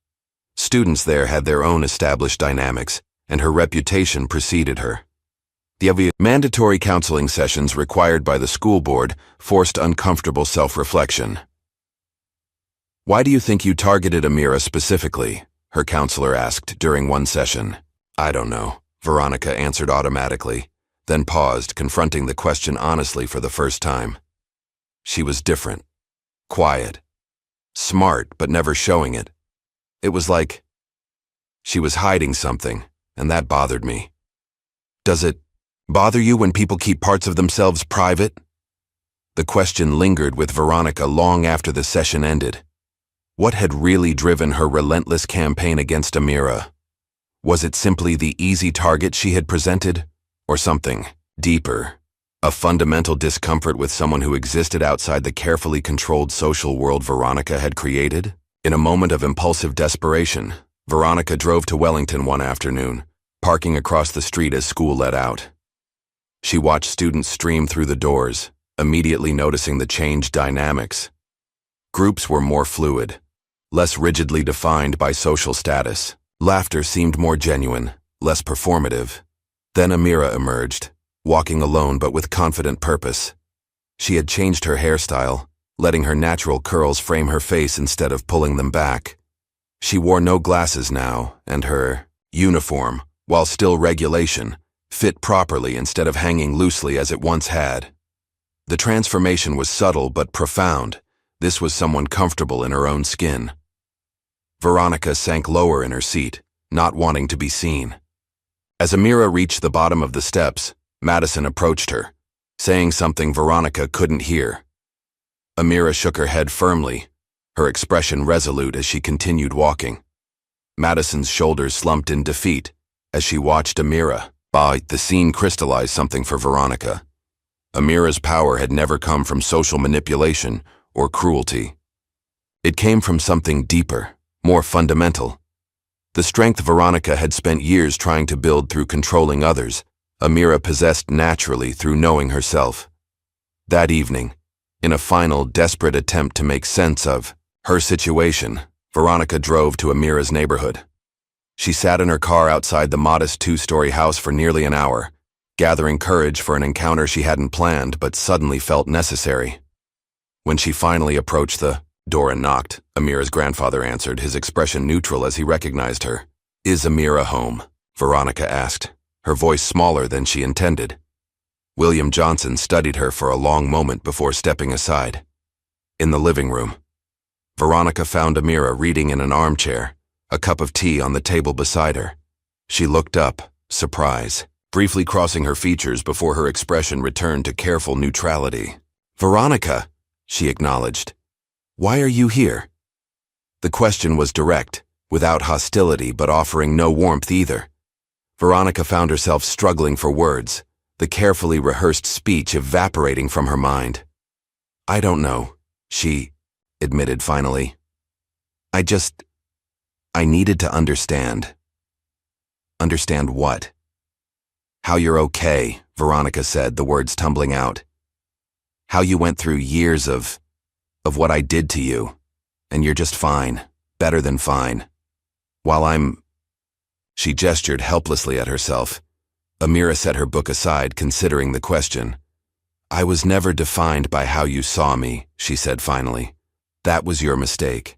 Students there had their own established dynamics, and her reputation preceded her. The mandatory counseling sessions required by the school board forced uncomfortable self-reflection. Why do you think you targeted Amira specifically? Her counselor asked during one session. I don't know, Veronica answered automatically, then paused, confronting the question honestly for the first time. She was different. Quiet. Smart, but never showing it. It was like she was hiding something, and that bothered me. Does it bother you when people keep parts of themselves private? The question lingered with Veronica long after the session ended. What had really driven her relentless campaign against Amira? Was it simply the easy target she had presented, or something deeper? A fundamental discomfort with someone who existed outside the carefully controlled social world Veronica had created? In a moment of impulsive desperation, Veronica drove to Wellington one afternoon, parking across the street as school let out. She watched students stream through the doors, immediately noticing the changed dynamics. Groups were more fluid, less rigidly defined by social status. Laughter seemed more genuine, less performative. Then Amira emerged, walking alone but with confident purpose. She had changed her hairstyle, letting her natural curls frame her face instead of pulling them back. She wore no glasses now, and her uniform, while still regulation, fit properly instead of hanging loosely as it once had. The transformation was subtle but profound. This was someone comfortable in her own skin. Veronica sank lower in her seat, not wanting to be seen. As Amira reached the bottom of the steps, Madison approached her, saying something Veronica couldn't hear. Amira shook her head firmly, her expression resolute as she continued walking. Madison's shoulders slumped in defeat as she watched Amira. The scene crystallized something for Veronica. Amira's power had never come from social manipulation or cruelty. It came from something deeper, more fundamental. The strength Veronica had spent years trying to build through controlling others, Amira possessed naturally through knowing herself. That evening, in a final, desperate attempt to make sense of her situation, Veronica drove to Amira's neighborhood. She sat in her car outside the modest two-story house for nearly an hour, gathering courage for an encounter she hadn't planned but suddenly felt necessary. When she finally approached the door and knocked, Amira's grandfather answered, his expression neutral as he recognized her. "Is Amira home?" Veronica asked, her voice smaller than she intended. William Johnson studied her for a long moment before stepping aside. In the living room, Veronica found Amira reading in an armchair, a cup of tea on the table beside her. She looked up, surprise. briefly crossing her features before her expression returned to careful neutrality. "Veronica," she acknowledged. "Why are you here?" The question was direct, without hostility but offering no warmth either. Veronica found herself struggling for words, the carefully rehearsed speech evaporating from her mind. "I don't know," she admitted finally. I needed to understand." "Understand what?" "How you're okay," Veronica said, the words tumbling out. "How you went through years of what I did to you, and you're just fine, better than fine. While I'm—" She gestured helplessly at herself. Amira set her book aside, considering the question. "I was never defined by how you saw me," she said finally. "That was your mistake."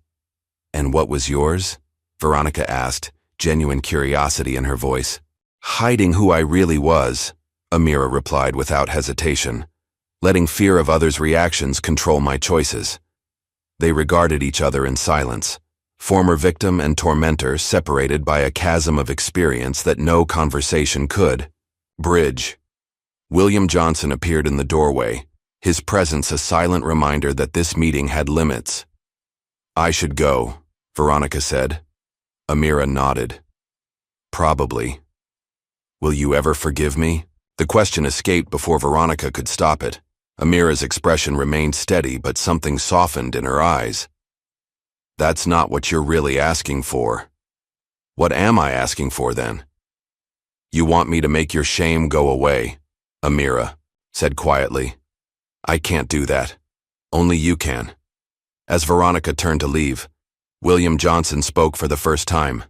"And what was yours?" Veronica asked, genuine curiosity in her voice. "Hiding who I really was," Amira replied without hesitation, "letting fear of others' reactions control my choices." They regarded each other in silence, former victim and tormentor separated by a chasm of experience that no conversation could bridge. William Johnson appeared in the doorway, his presence a silent reminder that this meeting had limits. "I should go," Veronica said. Amira nodded. "Probably. Will you ever forgive me?" The question escaped before Veronica could stop it. Amira's expression remained steady, but something softened in her eyes. "That's not what you're really asking for." "What am I asking for, then?" "You want me to make your shame go away," Amira said quietly. "I can't do that. Only you can." As Veronica turned to leave, William Johnson spoke for the first time.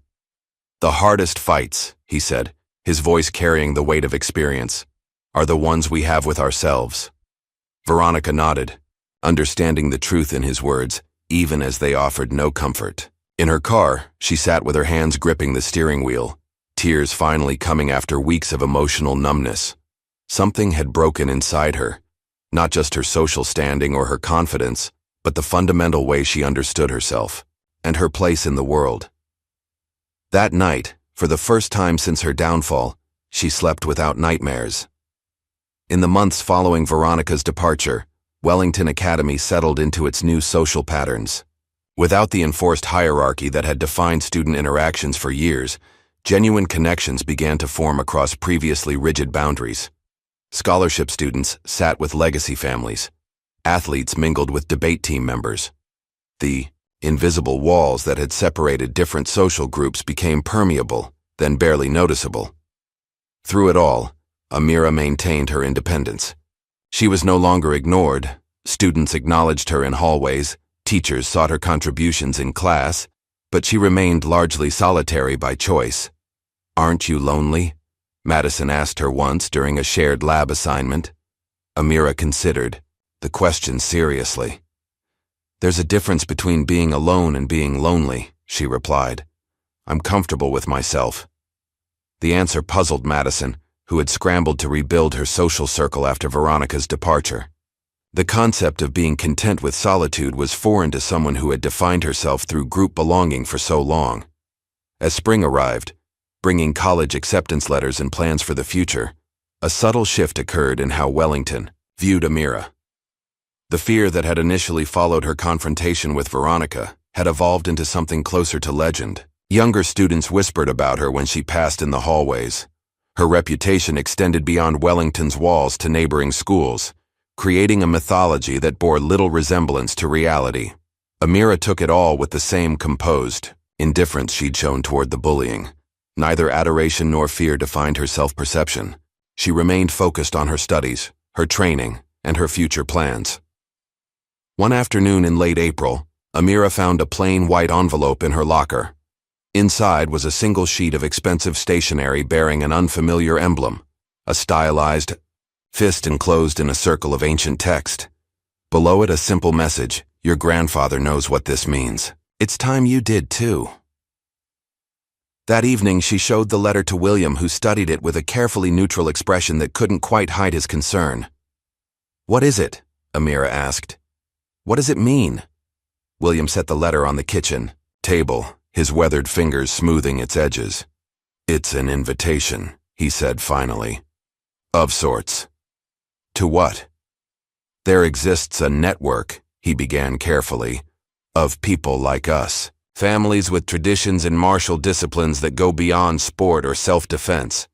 "The hardest fights," he said, his voice carrying the weight of experience, "are the ones we have with ourselves." Veronica nodded, understanding the truth in his words, even as they offered no comfort. In her car, she sat with her hands gripping the steering wheel, tears finally coming after weeks of emotional numbness. Something had broken inside her, not just her social standing or her confidence, but the fundamental way she understood herself and her place in the world. That night, for the first time since her downfall, she slept without nightmares. In the months following Veronica's departure, Wellington Academy settled into its new social patterns. Without the enforced hierarchy that had defined student interactions for years, genuine connections began to form across previously rigid boundaries. Scholarship students sat with legacy families. Athletes mingled with debate team members. The invisible walls that had separated different social groups became permeable, then barely noticeable. Through it all, Amira maintained her independence. She was no longer ignored. Students acknowledged her in hallways, teachers sought her contributions in class, but she remained largely solitary by choice. "Aren't you lonely?" Madison asked her once during a shared lab assignment. Amira considered the question seriously. "There's a difference between being alone and being lonely," she replied. "I'm comfortable with myself." The answer puzzled Madison, who had scrambled to rebuild her social circle after Veronica's departure. The concept of being content with solitude was foreign to someone who had defined herself through group belonging for so long. As spring arrived, bringing college acceptance letters and plans for the future, a subtle shift occurred in how Wellington viewed Amira. The fear that had initially followed her confrontation with Veronica had evolved into something closer to legend. Younger students whispered about her when she passed in the hallways. Her reputation extended beyond Wellington's walls to neighboring schools, creating a mythology that bore little resemblance to reality. Amira took it all with the same composed indifference she'd shown toward the bullying. Neither adoration nor fear defined her self-perception. She remained focused on her studies, her training, and her future plans. One afternoon in late April, Amira found a plain white envelope in her locker. Inside was a single sheet of expensive stationery bearing an unfamiliar emblem, a stylized fist enclosed in a circle of ancient text. Below it a simple message: "Your grandfather knows what this means. It's time you did too." That evening she showed the letter to William, who studied it with a carefully neutral expression that couldn't quite hide his concern. "What is it?" Amira asked. "What does it mean?" William set the letter on the kitchen table, his weathered fingers smoothing its edges. "It's an invitation," he said finally. Of sorts. To what? There exists a network, he began carefully, of people like us. Families with traditions and martial disciplines that go beyond sport or self-defense.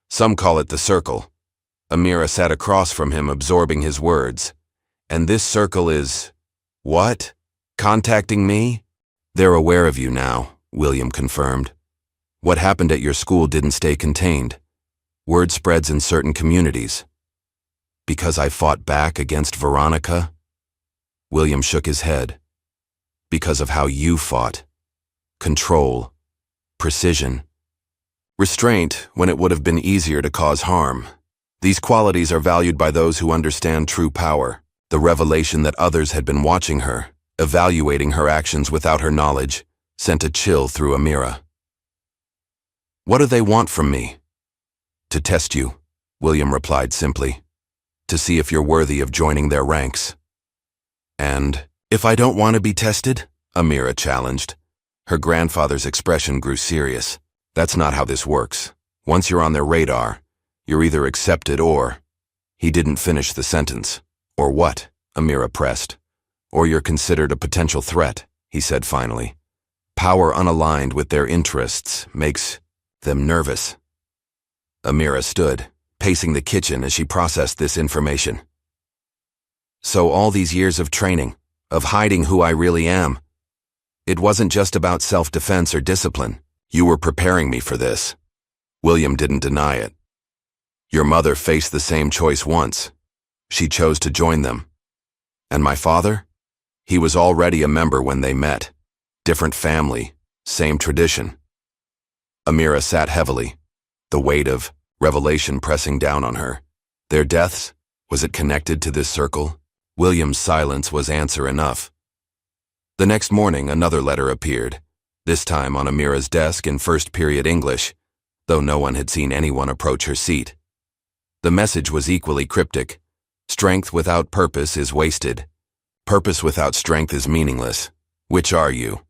Some call it the circle. Amira sat across from him, absorbing his words. And this circle is... what? Contacting me? They're aware of you now, William confirmed. What happened at your school didn't stay contained. Word spreads in certain communities. Because I fought back against Veronica? William shook his head. Because of how you fought. Control. Precision. Restraint when it would have been easier to cause harm. These qualities are valued by those who understand true power. The revelation that others had been watching her, evaluating her actions without her knowledge, sent a chill through Amira. What do they want from me? To test you, William replied simply. To see if you're worthy of joining their ranks. And if I don't want to be tested? Amira challenged. Her grandfather's expression grew serious. That's not how this works. Once you're on their radar, you're either accepted or... He didn't finish the sentence. Or what? Amira pressed. Or you're considered a potential threat, he said finally. Power unaligned with their interests makes them nervous. Amira stood, pacing the kitchen as she processed this information. So all these years of training, of hiding who I really am, it wasn't just about self-defense or discipline. You were preparing me for this. William didn't deny it. Your mother faced the same choice once. She chose to join them. And my father? He was already a member when they met. Different family, same tradition. Amira sat heavily, the weight of revelation pressing down on her. Their deaths? Was it connected to this circle? William's silence was answer enough. The next morning, another letter appeared, this time on Amira's desk in first-period English, though no one had seen anyone approach her seat. The message was equally cryptic. Strength without purpose is wasted. Purpose without strength is meaningless. Which are you?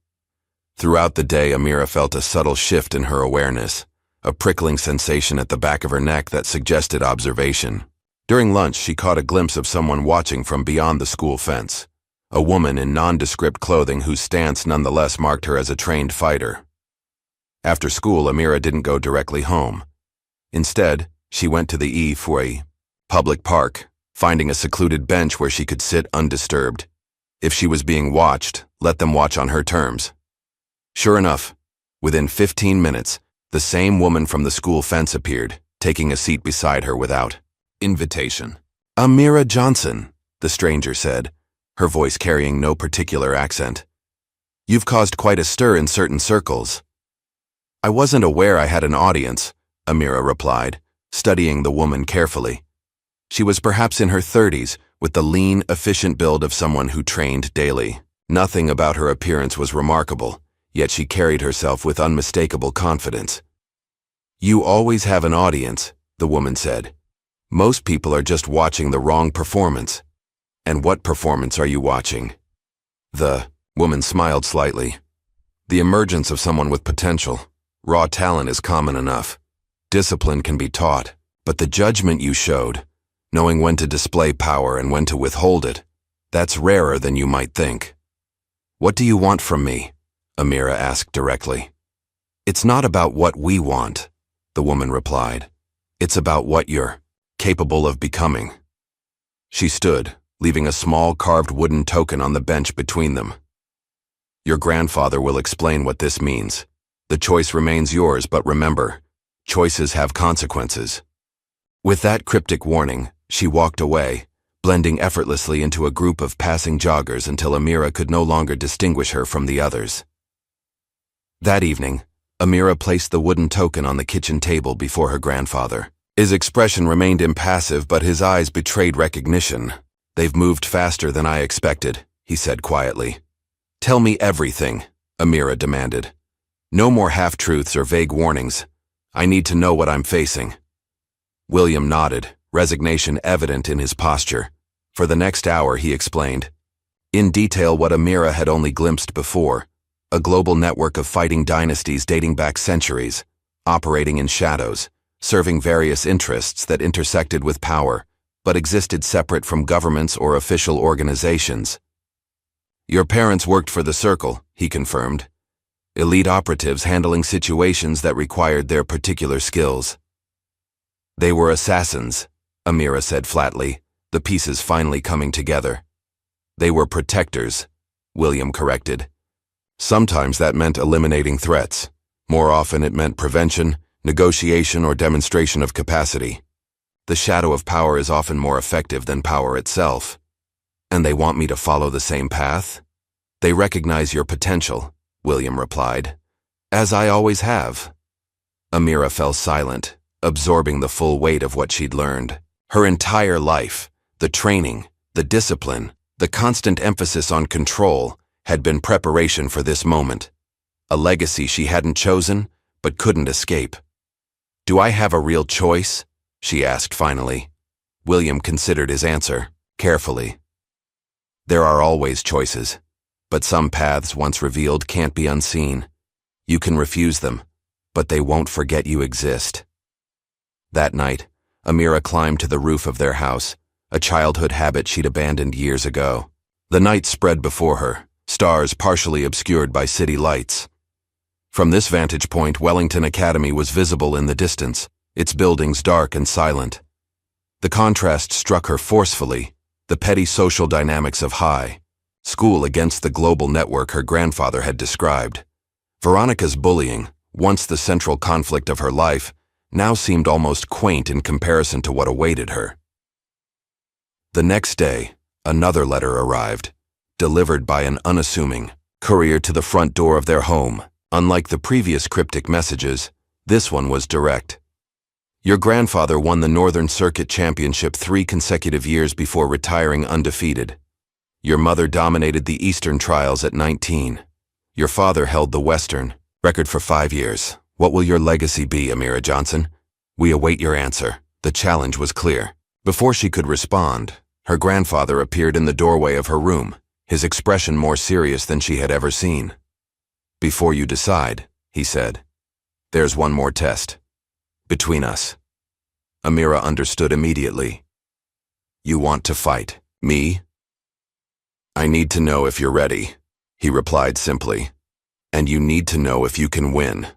Throughout the day, Amira felt a subtle shift in her awareness, a prickling sensation at the back of her neck that suggested observation. During lunch, she caught a glimpse of someone watching from beyond the school fence. A woman in nondescript clothing whose stance nonetheless marked her as a trained fighter. After school, Amira didn't go directly home. Instead, she went to the public park, finding a secluded bench where she could sit undisturbed. If she was being watched, let them watch on her terms. Sure enough, within 15 minutes, the same woman from the school fence appeared, taking a seat beside her without invitation. Amira Johnson, the stranger said, her voice carrying no particular accent. You've caused quite a stir in certain circles. I wasn't aware I had an audience, Amira replied, studying the woman carefully. She was perhaps in her 30s, with the lean, efficient build of someone who trained daily. Nothing about her appearance was remarkable, yet she carried herself with unmistakable confidence. You always have an audience, the woman said. Most people are just watching the wrong performance. And what performance are you watching? The woman smiled slightly. The emergence of someone with potential. Raw talent is common enough. Discipline can be taught, but the judgment you showed, knowing when to display power and when to withhold it, that's rarer than you might think. What do you want from me? Amira asked directly. It's not about what we want, the woman replied. It's about what you're capable of becoming. She stood, leaving a small carved wooden token on the bench between them. Your grandfather will explain what this means. The choice remains yours, but remember, choices have consequences. With that cryptic warning, she walked away, blending effortlessly into a group of passing joggers until Amira could no longer distinguish her from the others. That evening, Amira placed the wooden token on the kitchen table before her grandfather. His expression remained impassive, but his eyes betrayed recognition. They've moved faster than I expected, he said quietly. Tell me everything, Amira demanded. No more half-truths or vague warnings. I need to know what I'm facing. William nodded, resignation evident in his posture. For the next hour, he explained, in detail what Amira had only glimpsed before, a global network of fighting dynasties dating back centuries, operating in shadows, serving various interests that intersected with power, but existed separate from governments or official organizations. Your parents worked for the Circle, he confirmed. Elite operatives handling situations that required their particular skills. They were assassins, Amira said flatly, the pieces finally coming together. They were protectors, William corrected. Sometimes that meant eliminating threats. More often it meant prevention, negotiation, or demonstration of capacity. The shadow of power is often more effective than power itself. And they want me to follow the same path? They recognize your potential, William replied. As I always have. Amira fell silent, absorbing the full weight of what she'd learned. Her entire life, the training, the discipline, the constant emphasis on control, had been preparation for this moment. A legacy she hadn't chosen, but couldn't escape. Do I have a real choice? She asked finally. William considered his answer, carefully. There are always choices, but some paths once revealed can't be unseen. You can refuse them, but they won't forget you exist. That night, Amira climbed to the roof of their house, a childhood habit she'd abandoned years ago. The night spread before her, stars partially obscured by city lights. From this vantage point, Wellington Academy was visible in the distance, its buildings dark and silent. The contrast struck her forcefully, the petty social dynamics of high school against the global network her grandfather had described. Veronica's bullying, once the central conflict of her life, now seemed almost quaint in comparison to what awaited her. The next day, another letter arrived, delivered by an unassuming courier to the front door of their home. Unlike the previous cryptic messages, this one was direct. Your grandfather won the Northern Circuit Championship 3 consecutive years before retiring undefeated. Your mother dominated the Eastern trials at 19. Your father held the Western record for 5 years. What will your legacy be, Amira Johnson? We await your answer. The challenge was clear. Before she could respond, her grandfather appeared in the doorway of her room, his expression more serious than she had ever seen. Before you decide, he said, there's one more test. Between us. Amira understood immediately. You want to fight me? I need to know if you're ready, he replied simply. And you need to know if you can win.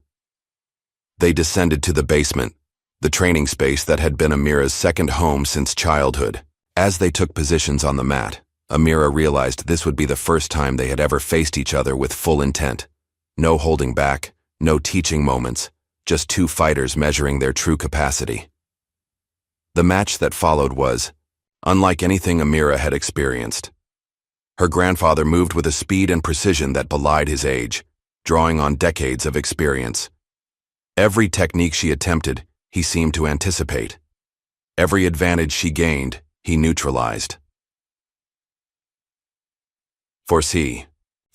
They descended to the basement, the training space that had been Amira's second home since childhood. As they took positions on the mat, Amira realized this would be the first time they had ever faced each other with full intent. No holding back, no teaching moments, just two fighters measuring their true capacity. The match that followed was unlike anything Amira had experienced. Her grandfather moved with a speed and precision that belied his age, drawing on decades of experience. Every technique she attempted, he seemed to anticipate. Every advantage she gained, he neutralized. Foresee.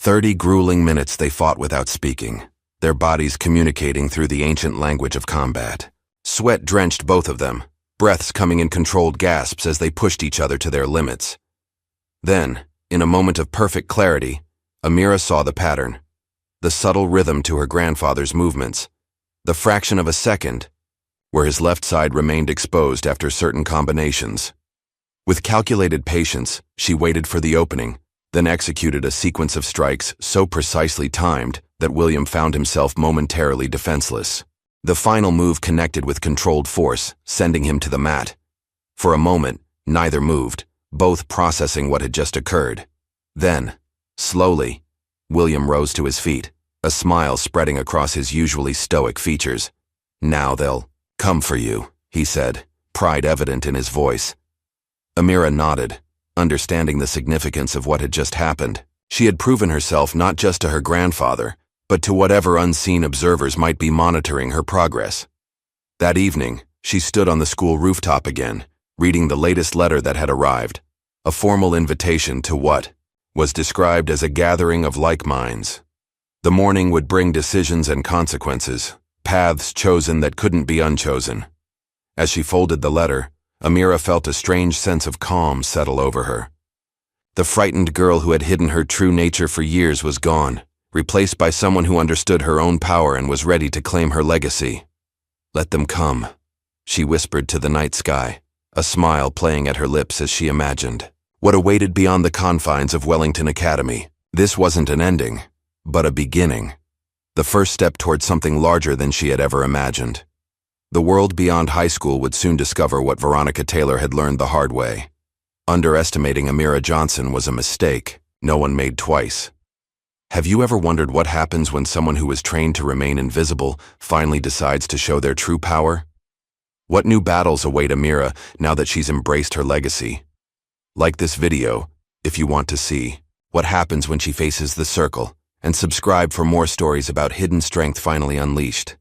30 grueling minutes they fought without speaking, their bodies communicating through the ancient language of combat. Sweat drenched both of them, breaths coming in controlled gasps as they pushed each other to their limits. Then, in a moment of perfect clarity, Amira saw the pattern, the subtle rhythm to her grandfather's movements, the fraction of a second, where his left side remained exposed after certain combinations. With calculated patience, she waited for the opening, then executed a sequence of strikes so precisely timed that William found himself momentarily defenseless. The final move connected with controlled force, sending him to the mat. For a moment, neither moved, both processing what had just occurred. Then, slowly, William rose to his feet, a smile spreading across his usually stoic features. Now they'll come for you, he said, pride evident in his voice. Amira nodded, understanding the significance of what had just happened. She had proven herself not just to her grandfather, but to whatever unseen observers might be monitoring her progress. That evening, she stood on the school rooftop again, reading the latest letter that had arrived, a formal invitation to what was described as a gathering of like minds. The morning would bring decisions and consequences, paths chosen that couldn't be unchosen. As she folded the letter, Amira felt a strange sense of calm settle over her. The frightened girl who had hidden her true nature for years was gone, replaced by someone who understood her own power and was ready to claim her legacy. Let them come, she whispered to the night sky, a smile playing at her lips as she imagined what awaited beyond the confines of Wellington Academy. This wasn't an ending, but a beginning. The first step toward something larger than she had ever imagined. The world beyond high school would soon discover what Veronica Taylor had learned the hard way. Underestimating Amira Johnson was a mistake no one made twice. Have you ever wondered what happens when someone who was trained to remain invisible finally decides to show their true power? What new battles await Amira now that she's embraced her legacy? Like this video, if you want to see what happens when she faces the circle, and subscribe for more stories about hidden strength finally unleashed.